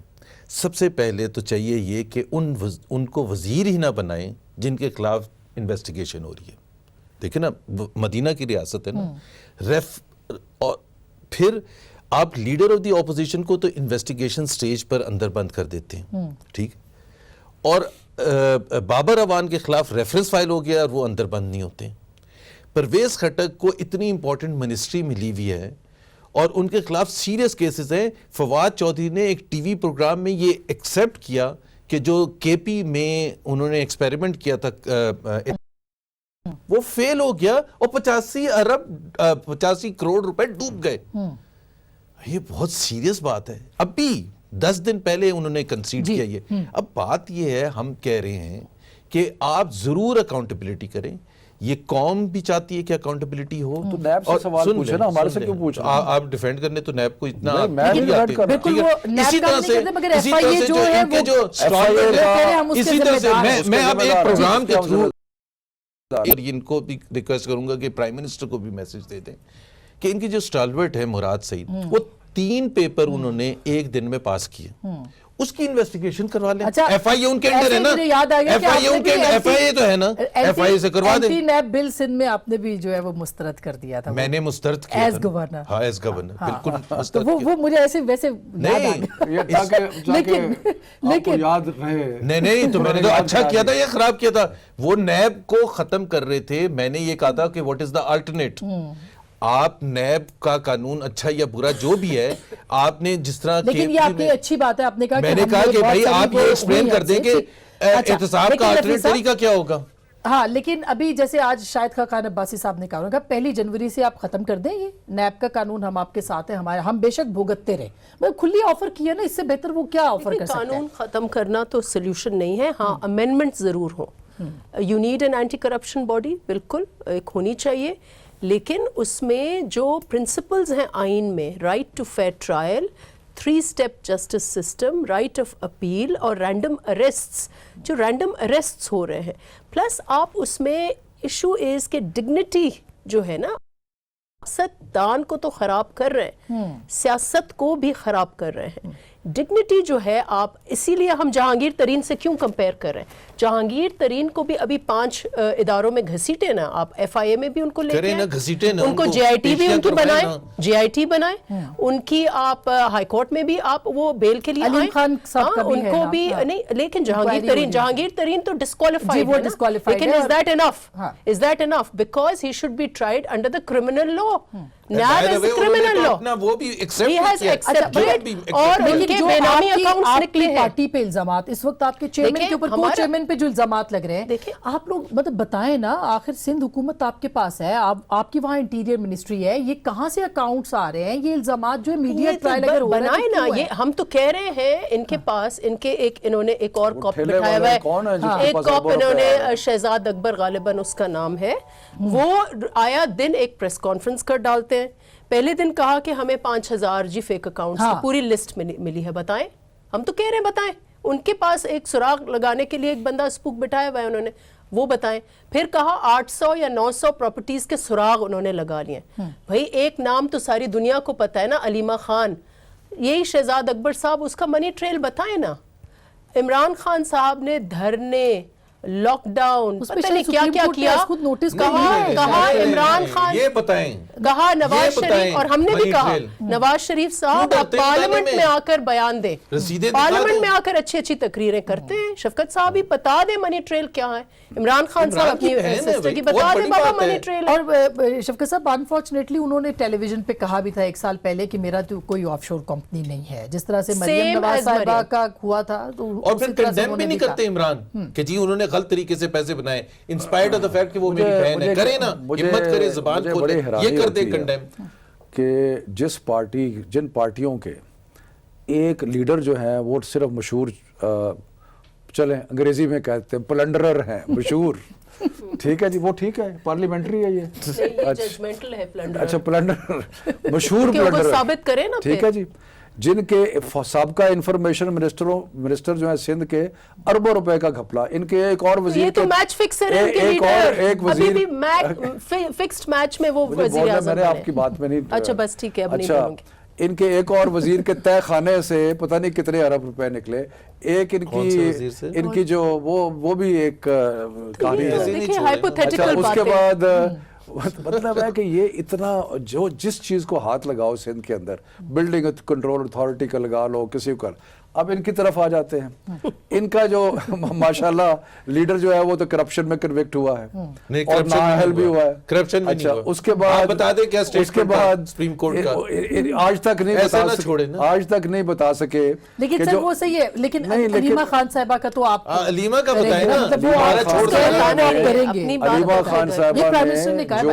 सबसे पहले तो चाहिए ये कि उनको वज़ीर ही ना बनाएं जिनके खिलाफ इन्वेस्टिगेशन हो रही है। देखिए ना, मदीना की रियासत है ना, और फिर आप लीडर ऑफ द ऑपोजिशन को तो इन्वेस्टिगेशन स्टेज पर अंदर बंद कर देते हैं, ठीक, और बाबर अवान के खिलाफ रेफरेंस फाइल हो गया और वो अंदर बंद नहीं होते। परवेज़ खटक को इतनी इंपॉर्टेंट मिनिस्ट्री मिली हुई है और उनके खिलाफ सीरियस केसेस हैं। फवाद चौधरी ने एक टीवी प्रोग्राम में ये एक्सेप्ट किया कि जो KP में उन्होंने एक्सपेरिमेंट किया था वो फेल हो गया और 85 करोड़ रुपए डूब गए। ये बहुत सीरियस बात है। अभी 10 दिन पहले उन्होंने कंसीड किया ये। अब बात ये है, हम कह रहे हैं कि आप जरूर अकाउंटेबिलिटी करें, ये कौम भी चाहती है कि अकाउंटेबिलिटी हो। तो नैब से सवाल पूछे ना, हमारे से क्यों पूछ रहे हैं? आप डिफेंड करने तो नैब को इतना नहीं, मैं नहीं डिफेंड कर रहा। बिल्कुल वो नैब इसी का तरह नहीं से करते, मगर इसी तरह FIA से जो जो है इनके वो जो स्टैंडर्ड कह रहे हैं, हम है, उसके इसी तरह से जिम्मेदार हैं। मैं अब एक प्रोग्राम के थ्रू जिम्मेदार इनको भी रिक्वेस्ट करूंगा कि प्राइम मिनिस्टर को भी मैसेज दे दें कि इनकी जो स्टालवर्ट है मुराद सईद, वो 3 پیپر انہوں نے ایک دن میں پاس کیے, اس کی انویسٹیگیشن کروا لیں. اچھا, ایف آئی اے ان کے انڈر ہے نا, مجھے یاد آ گیا کہ ایف آئی اے تو ہے نا, ایف آئی اے سے کروا دیں. اینٹی نیب بل سندھ میں آپ نے بھی جو ہے وہ مسترد کر دیا تھا. میں نے مسترد کیا ایز گورنر. ہاں ایز گورنر بالکل تو مسترد کیا. وہ مجھے ایسے ویسے یاد آ گیا. لیکن یاد رہے. نہیں تو میں نے تو اچھا کیا تھا یا خراب کیا تھا؟ وہ نیب کو ختم کر رہے تھے, میں نے یہ کہا تھا کہ واٹ از دا الٹرنیٹ. آپ نیب کا قانون اچھا یا برا جو بھی ہے, آپ نے جس طرح, لیکن یہ آپ کی اچھی بات ہے, آپ نے کہا میں نے کہا کہ بھائی آپ یہ ایکسپلین کر دیں کہ احتساب کا الٹرنیٹ طریقہ کیا ہوگا. ہاں, لیکن ابھی جیسے آج شاہد خاقان عباسی صاحب نے کہا 1 جنوری سے آپ ختم کر دیں یہ نیب کا قانون, ہم آپ کے ساتھ ہیں, ہم بے شک بھگتتے رہے. میں کھلی آفر کیا نا, اس سے بہتر وہ کیا آفر کر سکتے ہیں؟ قانون ختم کرنا تو سلیوشن نہیں ہے. ہاں, امینڈمنٹ ضرور ہوں. You need an entity corruption body, بالکل ایک ہونی چاہیے, لیکن اس میں جو پرنسپلز ہیں آئین میں, right to fair trial, 3 step justice system, right of appeal اور رینڈم اریسٹس, جو رینڈم اریسٹس ہو رہے ہیں, پلس آپ اس میں ایشو از کہ ڈگنیٹی جو ہے نا, سیاست دان کو تو خراب کر رہے ہیں, سیاست کو بھی خراب کر رہے ہیں. ڈگنیٹی جو ہے, آپ اسی لیے ہم جہانگیر ترین سے کیوں کمپیئر کر رہے ہیں؟ جہانگیر ترین کو بھی ابھی 5 اداروں میں گھسیٹے نا, آپ ایف آئی اے میں بھی ان کو لے کے ان کو جے آئی ٹی بھی ان کی بنائیں, جے آئی ٹی بنائیں ان کی, آپ ہائی کورٹ میں بھی آپ وہ بیل کے لیے علیم خان صاحب کا بھی ان کو بھی نہیں, لیکن جہانگیر ترین تو ڈسکوالیفائڈ ہے, لیکن is that enough, is that enough, because he should be tried under the criminal law. NAB is criminal law, وہ بھی ہی ہیز ایکسپٹڈ, اور ان کے بے نامی اکاؤنٹس نکلے ہیں. پارٹی پہ الزامات اس وقت آپ کے چیئرمین کے اوپر, کو چیئرمین پہ جو الزامات لگ رہے ہیں, آپ لوگ مطلب بتائیں نا, آخر سندھ حکومت آپ کے پاس ہے, آپ کی وہاں انٹیریئر منسٹری ہے, یہ کہاں سے اکاؤنٹس آ رہے ہیں, یہ الزامات جو ہے میڈیا ٹرائل اگر ہو رہا ہے بنائے نا, یہ ہم تو کہہ رہے ہیں ان کے پاس, ان کے ایک انہوں نے ایک اور کاپ بٹھایا ہوا ہے, ایک کاپ انہوں نے شہزاد اکبر غالباً اس کا نام ہے, وہ آیا دن ایک پریس کانفرنس کر ڈالتے ہیں. پہلے دن کہا کہ ہمیں 5000 جی فیک اکاؤنٹس کی پوری لسٹ ملی ہے, بتائیں, ہم تو کہہ رہے ہیں بتائیں. ان کے پاس ایک سراغ لگانے کے لیے ایک بندہ اسپوک بٹھایا ہوا ہے انہوں نے, وہ بتائیں. پھر کہا 800 یا 900 پراپرٹیز کے سراغ انہوں نے لگا لیے. بھائی ایک نام تو ساری دنیا کو پتہ ہے نا, علیمہ خان, یہی شہزاد اکبر صاحب, اس کا منی ٹریل بتائیں نا. عمران خان صاحب نے دھرنے, لاک ڈاؤن, پتہ نہیں کیا کیا کیا, کہا عمران خان, یہ بتائیں, کہا نواز شریف, اور ہم نے بھی کہا نواز شریف صاحب آپ پارلیمنٹ میں آ کر بیان دیں, پارلیمنٹ میں آ کر اچھی اچھی تقریریں کرتے ہیں. شفقت صاحب ہی بتا دیں منی ٹریل کیا ہے. عمران خان صاحب اپنی سسٹر کی بتا دیں بابا منی ٹریل. اور شفقت صاحب انفارچونیٹلی انہوں نے ٹیلی ویژن پہ کہا بھی تھا 1 سال پہلے کہ میرا تو کوئی آف شور کمپنی نہیں ہے, جس طرح سے مریم نواز صاحبہ کا ہوا تھا. اور پھر کنڈیم بھی نہیں کرتے عمران کہ جی انہوں نے غلط طریقے سے پیسے بنائے, انسپائرڈ آف دا فیکٹ کہ وہ میری بہن ہے. کرے نا, ہمت کرے, زبان کھولے, یہ کر دے کنڈیم. کہ جن پارٹیوں کے ایک لیڈر جو ہیں وہ صرف مشہور, چلیں انگریزی میں کہتے ہیں پلنڈرر ہیں, مشہور, ٹھیک ہے جی, وہ ٹھیک ہے, پارلیمنٹری ہے یہ, اچھا پلنڈر, مشہور پلنڈر ثابت کریں نا, ٹھیک ہے جی, جن کے سابقہ انفارمیشن منسٹر جو ہیں سندھ کے, اربوں روپے کا گھپلا, ان کے ایک اور وزیر, یہ تو میچ فکسر ہے ان کے لیڈر, ابھی بھی فکسڈ میچ میں وہ وزیر اعظم میں نے آپ کی بات میں نہیں, اچھا بس ٹھیک ہے, اب نہیں بولوں گی. ان کے ایک اور وزیر کے تہ خانے سے پتہ نہیں کتنے ارب روپے نکلے. ایک ان کی جو وہ بھی ایک کہانی ہے. اس کے بعد مطلب ہے کہ یہ اتنا جو جس چیز کو ہاتھ لگاؤ سندھ کے اندر, بلڈنگ کنٹرول اتھارٹی کا لگا لو, کسی کو, اب ان کی طرف آ جاتے ہیں. ان کا جو ماشاءاللہ لیڈر جو ہے وہ تو کرپشن میں کنوکٹ ہوا ہے اور نااہل بھی ہوا ہے. کرپشن میں اچھا, اس کے بعد بتا دیں کیا سٹیٹمنٹ ہے سپریم کورٹ کا, آج تک نہیں بتا سکے. لیکن سر وہ صحیح ہے, لیکن علیمہ خان صاحبہ کا تو آپ علیمہ کا بتائیں نا, ہمارا چھوڑ دیں. علیمہ خان صاحبہ نے جو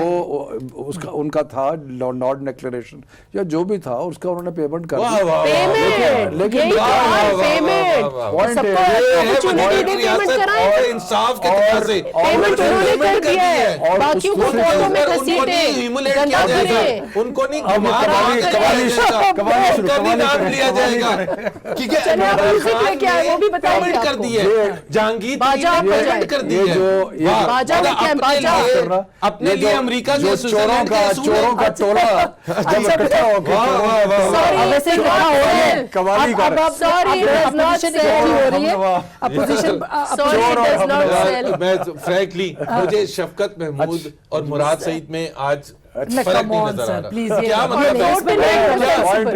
ان کا تھا نارڈ ڈکلیریشن یا جو بھی تھا, اس کا انہوں نے پیمنٹ کر دی, لیکن पेमेंट Point सबको है, ये opportunity दे पेमेंट कराएं। इंसाफ के तकाजे पेमेंट उन्होंने कर दिया है, और बाकियों को दूसरे वोटों में उनको नहीं घसीटे ह्यूमिलेट गंदा किया करे। जाएगा, उनको नहीं अब घुमा कवाली कर कवाली दिया जाएगा, कवाली शुरू उनका भी कवाली नाम करें, लिया कवाली जाएगा करें। ठीक है। चलिए, आप इमरान म्यूजिक खान लेके आए, ने वो भी बताएंगे पेमेंट कर आपको। दी है, जहांगीर बाजा ने बजाए। पेमेंट कर दी ये है, जो- ये वाह, जो- बाजा और लेके आए, अपने बाजा। लिए- अपने लिए अमेरिका के स्विट्जरलैंड के असूल हैं। चोरों का टोला जब इकट्ठा होकर वाह, वाह, वाह, वाह। Sorry, वैसे it's इकट्ठा not हो रहे हैं। well. कवाली कर अब Sorry, it does not opposition sell. इकट्ठी हो रही है, वाह। Opposition Sorry, it does not यार, sell. मैं फ्रैंकली मुझे शफकत महमूद और मुराद सईद में आज फर्क नहीं नजर आ रहा। प्लीज क्या मतलब है? Totally insensible.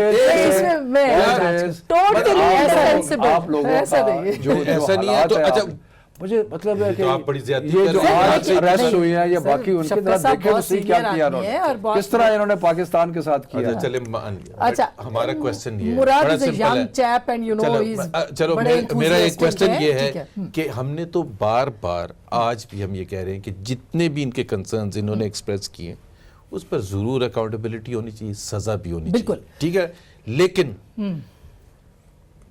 इसमें मैं Totally insensible. आप लोगों ऐसा का नहीं है। जो ऐसा नहीं है, हालात तो हैं, अच्छा, आप- मुझे मतलब है कि तो आप बड़ी ज्यादती ये कर जो रहे हैं। आज अरेस्ट हुई है, ये सर, बाकी उनके शफकत तरफ साहब देखे तो बहुत सही क्या senior किया आदमी है और उन्होंने, बहुत- किस तरह इन्होंने पाकिस्तान के साथ किया अच्छा है। चले मान लिया। अच्छा, हमारा क्वेश्चन ये है, मुराद बड़ा is a सिंपल young है। chap and you know चलो, he's चलो बड़े मेरा एक enthusiastic क्वेश्चन है, ये ठीक है है। कि हमने तो बार बार आज भी हम ये कह रहे हैं कि जितने भी इनके कंसर्न्स इन्होंने एक्सप्रेस किए उस पर जरूर अकाउंटेबिलिटी होनी चाहिए, सजा भी होनी बिल्कुल। चाहिए, ठीक है, लेकिन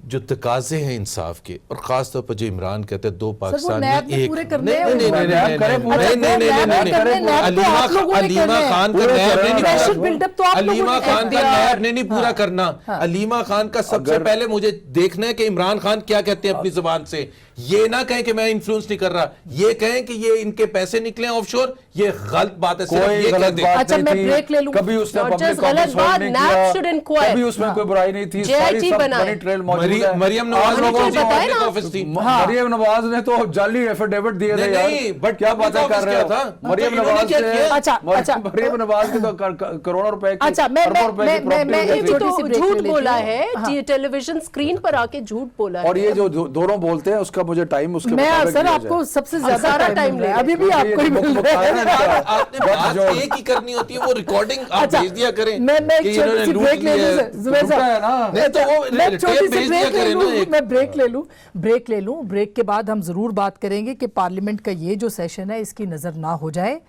जो तकाजे हैं इंसाफ के, और खास तौर पर जो इमरान कहते हैं दो पाकिस्तान नैब में में एक पूरे करने हैं, नहीं नहीं नहीं नैब करें पूरे। नहीं नहीं नहीं अच्छा, नहीं वो नैब करने, नहीं नैब तो आप लोगों ने अलीमा करने हैं। खान का पूरे नैब करें, नहीं नैब पूरा build up तो आप लोगों अलीमा ने खान का FDR नैब नहीं पूरा करना। अलीमा खान का सबसे अगर- पहले मुझे देखना है कि इमरान खान क्या कहते हैं अपनी जुबान से। ये ना कहें कि मैं इन्फ्लुएंस नहीं कर रहा, ये कहें कि ये इनके पैसे निकले ऑफशोर, ये गलत बात है, सिर्फ कोई ये कह गलत दे। बात अच्छा, नहीं मैं थी, ब्रेक ले लूं। कभी उसने Not पब्लिक just गलत बात, नहीं NAB किया, should inquire. कभी उसमें कोई बुराई नहीं थी, सारी JIT सब बनाए। बनी ट्रेल मौजूद है। मरियम नवाज आप ने लोगों कौन सी को- बताया ना? पब्लिक ऑफिस थी? मरियम नवाज ने तो जाली एफिडेविट दिए थे नहीं, यार, नहीं, बट क्या public बातें office कर रहे क्या हो? था? मरियम तो इन्होंने नवाज क्या ने- किया? अच्छा। मरियम नवाज की तो करोड़ों रुपए की, अच्छा, मैं- अरबों रुपए की मैं- property मैं- हुई ये थी। भी छोटी सी तो break ले झूठ लेती बोला हूँ। है, हाँ। टेलीविजन स्क्रीन पर आके झूठ बोला है। और ये जो दोनों बोलते हैं उसका मुझे टाइम उसके मैं मुताबिक सर दिया आपको जाए। सबसे हम ज्यादा सारा टाइम टाइम मिल ले रहा है, अभी भी आपको ही मिल रहा है। आपने बात एक ही करनी होती है, वो रिकॉर्डिंग आप अच्छा, भेज दिया करें मैं कि एक छोटी इन्होंने सी लूट ब्रेक ले लिया लूं है। सर, जुबैर रुका है साहब। ना। नहीं तो वो मैं छोटी टेप सी भेज दिया ब्रेक ले करें लूं, ना एक। मैं ब्रेक ले लूं। ब्रेक के बाद हम जरूर बात करेंगे कि पार्लियामेंट का ये जो सेशन है इसकी नजर ना हो जाए,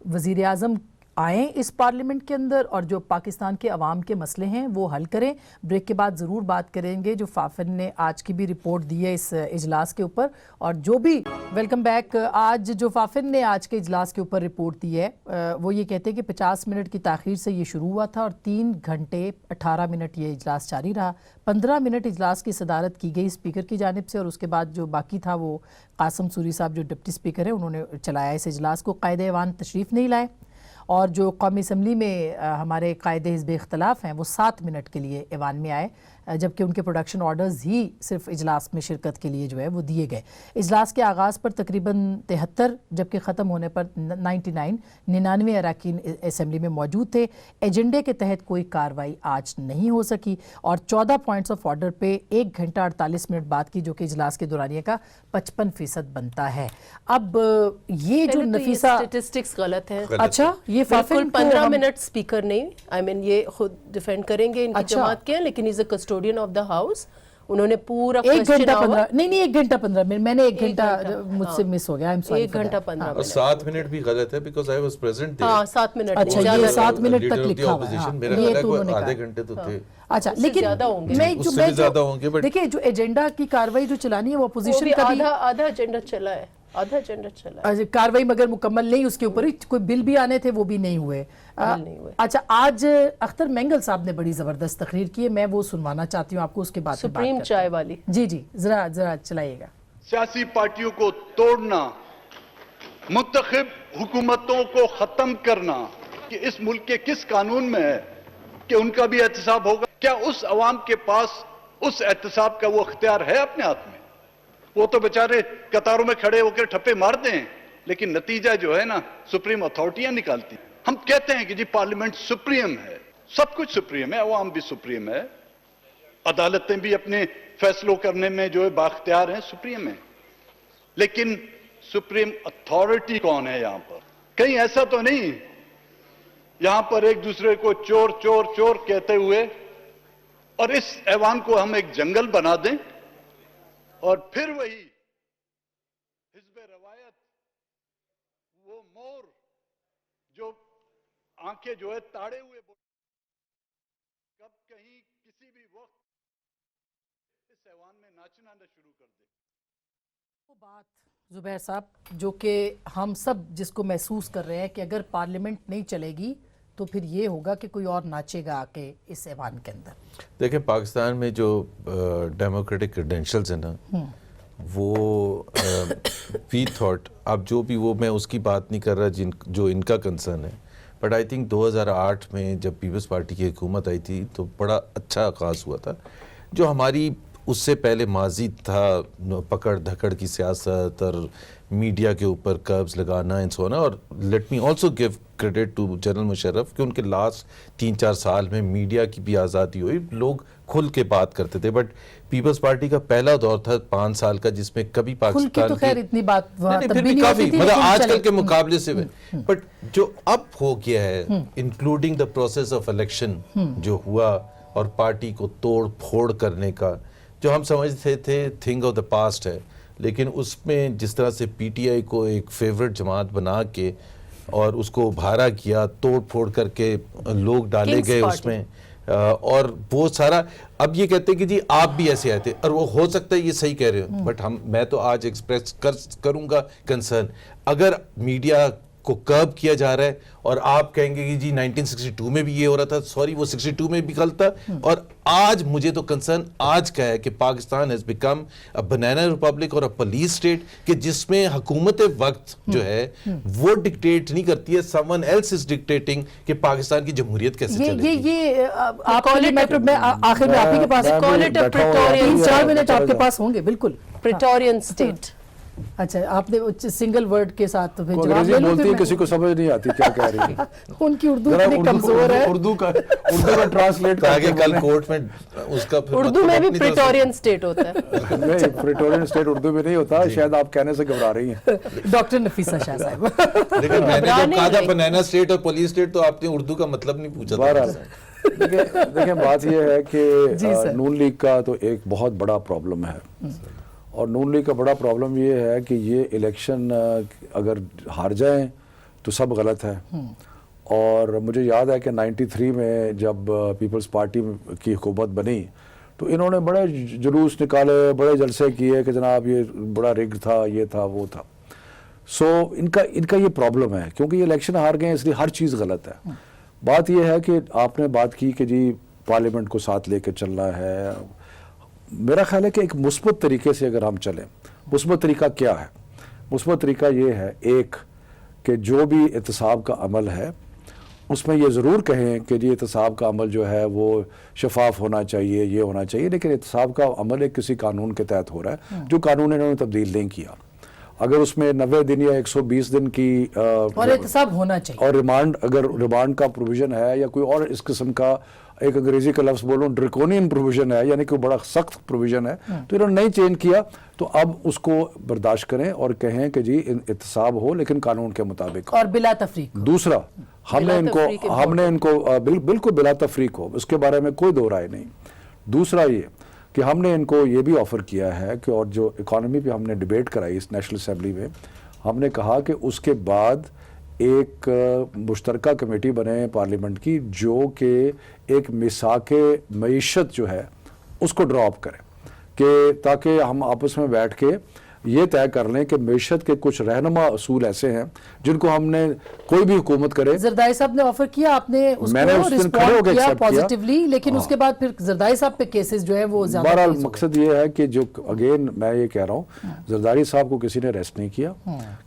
वजीर आजम आएँ इस पार्लियामेंट के अंदर और जो पाकिस्तान के अवाम के मसले हैं वो हल करें। ब्रेक के बाद ज़रूर बात करेंगे जो फाफिन ने आज की भी रिपोर्ट दी है इस इजलास के ऊपर, और जो भी वेलकम बैक, आज जो फाफिन ने आज के इजलास के ऊपर रिपोर्ट दी है वो ये कहते हैं कि 50 मिनट की ताख़ीर से ये शुरू हुआ था और 3 घंटे 18 मिनट ये इजलास जारी रहा। 15 मिनट इजलास की सदारत की गई स्पीकर की जानिब से, और उसके बाद जो बाकी था वो कासिम सूरी साहब जो डिप्टी स्पीकर हैं उन्होंने चलाया इस इजलास को। कायदे ऐवान तशरीफ़ नहीं लाए, और जो कौमी असम्बली में हमारे कायदे हिज़्ब इख्तलाफ हैं वो 7 मिनट के लिए ऐवान में आए, जबकि उनके प्रोडक्शन ऑर्डर्स ही सिर्फ इजलास में शिरकत के लिए जो है वो दिए गए। इजलास के आगाज़ पर तकरीबन 73 जबकि ख़त्म होने पर 99 अरकान असम्बली में मौजूद थे। एजेंडे के तहत कोई कार्रवाई आज नहीं हो सकी और 14 पॉइंट्स ऑफ ऑर्डर पे 1 घंटा 48 मिनट बात की, जो कि इजलास के दौरानिए का 55% बनता है। अब ये जो नफीसा स्टैटिस्टिक्स गलत है। अच्छा, ये बिल्कुल फाफिन को 15 हम- मिनट स्पीकर नहीं, आई मीन ये खुद डिफेंड करेंगे इनकी अच्छा। जमात के हैं, लेकिन is a custodian of the house. उन्होंने पूरा 1 question घंटा hour- 15 नहीं 1 घंटा 15 मिनट, मैंने 1 घंटा घंटा, मुझसे हाँ। मिस हो गया, आई एम सॉरी। 1 घंटा 15 और मिनट। 7 मिनट भी गलत है because I was present there. हाँ, 7 मिनट अच्छा, नहीं, ये ज्यादा 7 नहीं। मिनट तक लिखा हुआ है, हाँ, मेरा ये ख्याल है तो कोई उन्होंने आधे कहा। घंटे तो थे। अच्छा, उससे लेकिन ज्यादा होंगे। मैं उससे भी ज्यादा होंगे, but- देखिए जो एजेंडा की कार्रवाई जो चलानी है वो वो अपोजिशन भी का भी आधा एजेंडा चला है, आधा एजेंडा चला है। कार्रवाई मगर मुकम्मल नहीं, उसके ऊपर ही कोई बिल भी आने थे वो भी नहीं हुए। नहीं हुए। अच्छा, आज अख्तर मेंगल साहब ने बड़ी ज़बरदस्त तकरीर की है, मैं वो सुनवाना चाहती हूँ आपको, उसके बाद में बात सुप्रीम करते चाय वाली। हैं। जी जी, जरा चलाइएगा। सियासी पार्टियों को तोड़ना, मुंतखब हुकूमतों को खत्म करना, कि इस मुल्क के किस कानून में है कि उनका भी एहतसाब होगा? क्या उस अवाम के पास उस एहतसाब का वो अख्तियार है अपने हाथ में? वो तो बेचारे कतारों में खड़े होकर ठप्पे मारते हैं, लेकिन नतीजा जो है ना सुप्रीम अथॉरिटियां निकालती हैं। हम कहते हैं कि जी पार्लियामेंट सुप्रीम है, सब कुछ सुप्रीम है, अवाम भी सुप्रीम है, अदालतें भी अपने फैसलों करने में जो है बाख्तियार हैं, सुप्रीम है, लेकिन सुप्रीम अथॉरिटी कौन है यहां पर? कहीं ऐसा तो नहीं यहां पर एक दूसरे को चोर चोर चोर कहते हुए और इस ऐवान को हम एक जंगल बना दें और फिर वही हिज़्ब रवायत, वो मोर जो आंखें जो है ताड़े हुए, कब कहीं किसी भी वक्त इस ऐवान में नाचना न शुरू कर दे। वो बात जुबैर साहब जो कि हम सब जिसको महसूस कर रहे हैं कि अगर पार्लियामेंट नहीं चलेगी तो फिर ये होगा कि कोई और नाचेगा आके इस ऐवान के अंदर। देखें, पाकिस्तान में जो डेमोक्रेटिक क्रेडेंशियल्स हैं ना, वो वी थॉट, अब जो भी, वो मैं उसकी बात नहीं कर रहा जो इनका कंसर्न है, बट आई थिंक 2008 में जब पीपल्स पार्टी की हुकूमत आई थी तो बड़ा अच्छा आगाज़ हुआ था। जो हमारी उससे पहले माजी था, पकड़ धकड़ की सियासत और मीडिया के ऊपर कर्ब्स लगाना एंड सो ऑन, और let me also give credit to general Musharraf कि उनके लास्ट 3-4 साल में मीडिया की भी आज़ादी हुई, लोग खुल के बात करते थे। बट पीपल्स पार्टी का पहला दौर था 5 साल का जिसमें कभी पाकिस्तान तो खैर इतनी बात फिर भी काफी, मतलब आजकल के मुकाबले से, बट जो अब हो गया है including the process of election जो हुआ और पार्टी को तोड़ फोड़ करने का, जो हम समझते थे थिंग ऑफ द पास्ट है, लेकिन उसमें जिस तरह से पीटीआई को एक फेवरेट जमात बना के और उसको उभारा किया, तोड़ फोड़ करके लोग डाले गए उसमें, और वो सारा, अब ये कहते हैं कि जी आप भी ऐसे आए थे, और वो हो सकता है ये सही कह रहे हो, बट मैं तो आज एक्सप्रेस करूंगा कंसर्न, अगर मीडिया को कर्ब किया जा रहा है और आप कहेंगे कि जी 1962 में भी ये हो रहा था, सॉरी वो 62 में भी गलत था, और आज मुझे तो कंसर्न आज का है कि Pakistan has become a banana Republic और अ पुलिस स्टेट, कि जिसमें हुकूमत वक्त जो है वो डिक्टेट नहीं करती है, समवन एल्स इज डिक्टेटिंग कि पाकिस्तान की जमहूरियत कैसे चलेगी। ये आप आखिर में आप ही के पास 3-4 मिनट आपके पास होंगे, बिल्कुल। प्रिटोरियन स्टेट। अच्छा, आपने सिंगल वर्ड के साथ तो फिर जवाब अंग्रेजी ले लो, बोलती फिर है, किसी को समझ नहीं आती क्या कह रही है। उनकी उर्दू इतनी कमजोर है। उर्दू का ट्रांसलेट ताकि कल कोर्ट में उसका फिर उर्दू में भी प्रिटोरियन स्टेट होता है। नहीं, प्रिटोरियन स्टेट उर्दू में नहीं होता, शायद आप कहने से घबरा रही हैं। डॉक्टर नफीसा शाह साहब। लेकिन मैंने जब कहा था बनाना स्टेट और पुलिस स्टेट, तो आपने उर्दू का मतलब नहीं पूछा था। देखिए बात यह है कि नून लीग का तो एक बहुत बड़ा प्रॉब्लम है, और नून लीग का बड़ा प्रॉब्लम ये है कि ये इलेक्शन अगर हार जाएं तो सब गलत है। और मुझे याद है कि 93 में जब पीपल्स पार्टी की हुकूमत बनी तो इन्होंने बड़े जुलूस निकाले, बड़े जलसे किए कि जनाब ये बड़ा रिग था, ये था, वो था। सो इनका ये प्रॉब्लम है, क्योंकि ये इलेक्शन हार गए इसलिए हर चीज़ गलत है। बात ये है कि आपने बात की कि जी पार्लियामेंट को साथ लेकर चलना है, मेरा ख्याल है कि एक मुस्बत तरीके से अगर हम चलें, मुस्बत तरीका क्या है? मुस्बत तरीका ये है, एक कि जो भी एहतसाब का अमल है उसमें ये ज़रूर कहें कि जी एहतसाब का अमल जो है वो शफाफ होना चाहिए, ये होना चाहिए, लेकिन एहतसाब का अमल एक किसी कानून के तहत हो रहा है जो कानून इन्होंने तब्दील नहीं किया। अगर उसमें 90 दिन या 120 दिन की और एहतसाब होना चाहिए, और रिमांड, अगर रिमांड का प्रोविज़न है या कोई और इस किस्म का, एक अंग्रेजी का लफ्ज़ बोलूँ ड्रैकोनियन प्रोविज़न है, यानी कि बड़ा सख्त प्रोविज़न है, तो इन्होंने नहीं चेंज किया, तो अब उसको बर्दाश्त करें और कहें कि जी एहतसाब हो लेकिन कानून के मुताबिक और बिला तफरीक। दूसरा, हमने इनको बिल्कुल बिला तफरीक हो, उसके बारे में कोई दो राय नहीं। दूसरा ये कि हमने इनको ये भी ऑफ़र किया है कि, और जो इकॉनमी पे हमने डिबेट कराई इस नेशनल असेंबली में, हमने कहा कि उसके बाद एक मुश्तरका कमेटी बने पार्लियामेंट की जो कि एक मिसाके मईशत जो है उसको ड्रॉप करें, कि ताकि हम आपस में बैठ के ये तय कर लें कि मईशत के कुछ रहनुमा असूल ऐसे हैं जिनको हमने, कोई भी हुकूमत करे। जरदारी साहब ने ऑफर किया, आपने उसको रिस्पॉन्ड किया पॉजिटिवली, लेकिन उसके बाद फिर जरदारी साहब पे केसेस जो है वो ज़्यादा। बहरहाल मकसद ये है कि जो अगेन मैं ये कह रहा हूँ, जरदारी साहब को किसी ने अरेस्ट नहीं किया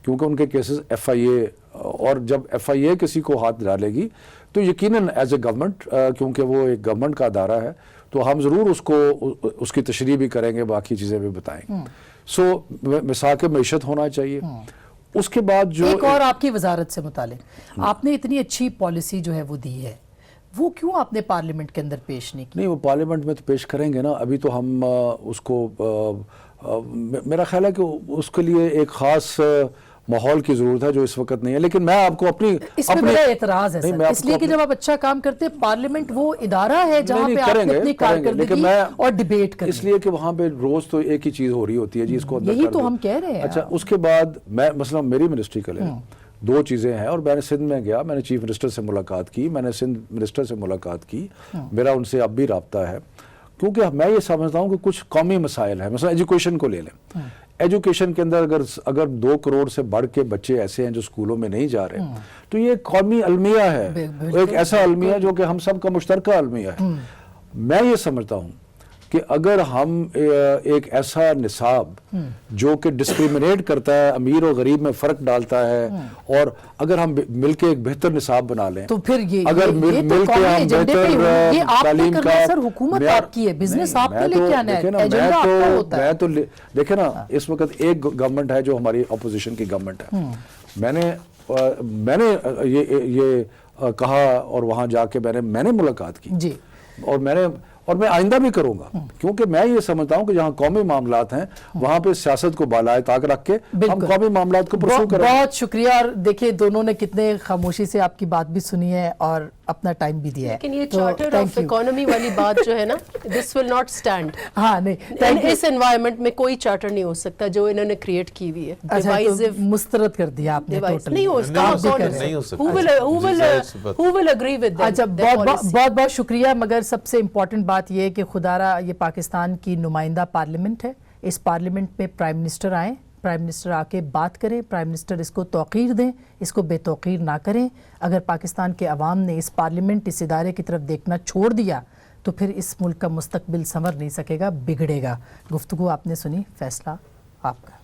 क्योंकि उनके केसेस FIA, और जब FIA किसी को हाथ डालेगी तो यकीनन एज ए गवर्नमेंट, क्योंकि वो एक गवर्नमेंट का अदारा है, तो हम ज़रूर उसकी तशरीह भी करेंगे, बाकी चीज़ें भी बताएंगे। सो मिसाके मईशत होना चाहिए। उसके बाद जो एक और आपकी वजारत से मुतालिक आपने इतनी अच्छी पॉलिसी जो है वो दी है, वो क्यों आपने पार्लियामेंट के अंदर पेश नहीं की? नहीं, वो पार्लियामेंट में तो पेश करेंगे ना, अभी तो हम उसको मेरा ख्याल है कि उसके लिए एक ख़ास माहौल की जरूरत है जो इस वक्त नहीं है। लेकिन मैं आपको इसमें मेरा एतराज है सर, इसलिए कि जब आप अच्छा काम करते हैं, पार्लियामेंट वो इदारा है जहां पे आप अपनी कारकर्दगी और डिबेट करें, इसलिए कि वहां पे रोज तो एक ही चीज हो रही होती है जी, इसको यही तो हम कह रहे हैं। अच्छा, उसके बाद मैं मसलन मेरी मिनिस्ट्री के लिए दो चीज़ें हैं, और मैंने सिंध में गया, मैंने चीफ मिनिस्टर से मुलाकात की, मैंने सिंध मिनिस्टर से मुलाकात की, मेरा उनसे अब भी रब्ता है। क्योंकि मैं ये समझता हूँ कि कुछ कौमी मसाइल हैं, मतलब एजुकेशन को ले लें। एजुकेशन के अंदर अगर 2 करोड़ से बढ़ के बच्चे ऐसे हैं जो स्कूलों में नहीं जा रहे, तो ये कौमी अलमिया है, एक ऐसा अलमिया जो कि हम सब का मुश्तरका अलमिया है। मैं ये समझता हूँ कि अगर हम एक ऐसा निसाब जो कि डिस्क्रिमिनेट करता है, अमीर और गरीब में फ़र्क डालता है, और अगर हम मिलके एक बेहतर निसाब बना लें, तो फिर ये अगर तो मिलके कौमी हम एजेंडे पे ही बेहतर होगा। ये आपने तालीम करना है सर, हुकूमत आपकी है, बिजनेस आपने लेके आना है, एजेंडा आपका होता है। देखे ना, इस वक्त एक गवर्नमेंट है जो हमारी अपोजिशन की गवर्नमेंट है। मैंने ये कहा और वहां जाके मैंने मुलाकात की जी, और मैं आइंदा भी करूंगा, क्योंकि मैं ये समझता हूं कि जहां कौमी मामलात हैं वहां पे सियासत को बालाए ताक रख के हम कौमी मामलात को परसू करें। बहुत शुक्रिया। और देखिए दोनों ने कितने खामोशी से आपकी बात भी सुनी है और अपना टाइम भी दिया है। लेकिन ये चार्टर ऑफ इकोनॉमी वाली बात जो है ना, दिस विल नॉट स्टैंड। हाँ नहीं, इस एनवायरनमेंट में कोई चार्टर नहीं हो सकता जो इन्होंने क्रिएट की हुई है। अच्छा, तो मुस्तरद कर दिया आपने टोटली। नहीं हो सकता। नहीं हो सकता। Who will agree with that? अच्छा, बहुत शुक्रिया। मगर सबसे इम्पोर्टेंट बात यह है कि खुदारा ये पाकिस्तान की नुमाइंदा पार्लियामेंट है, इस पार्लियामेंट में प्राइम मिनिस्टर आए, प्राइम मिनिस्टर आके बात करें, प्राइम मिनिस्टर इसको तौक़ीर दें, इसको बेतौक़ीर ना करें। अगर पाकिस्तान के अवाम ने इस पार्लियामेंट, इस इदारे की तरफ देखना छोड़ दिया तो फिर इस मुल्क का मुस्तकबिल संवर नहीं सकेगा, बिगड़ेगा। गुफ्तगू आपने सुनी, फैसला आपका।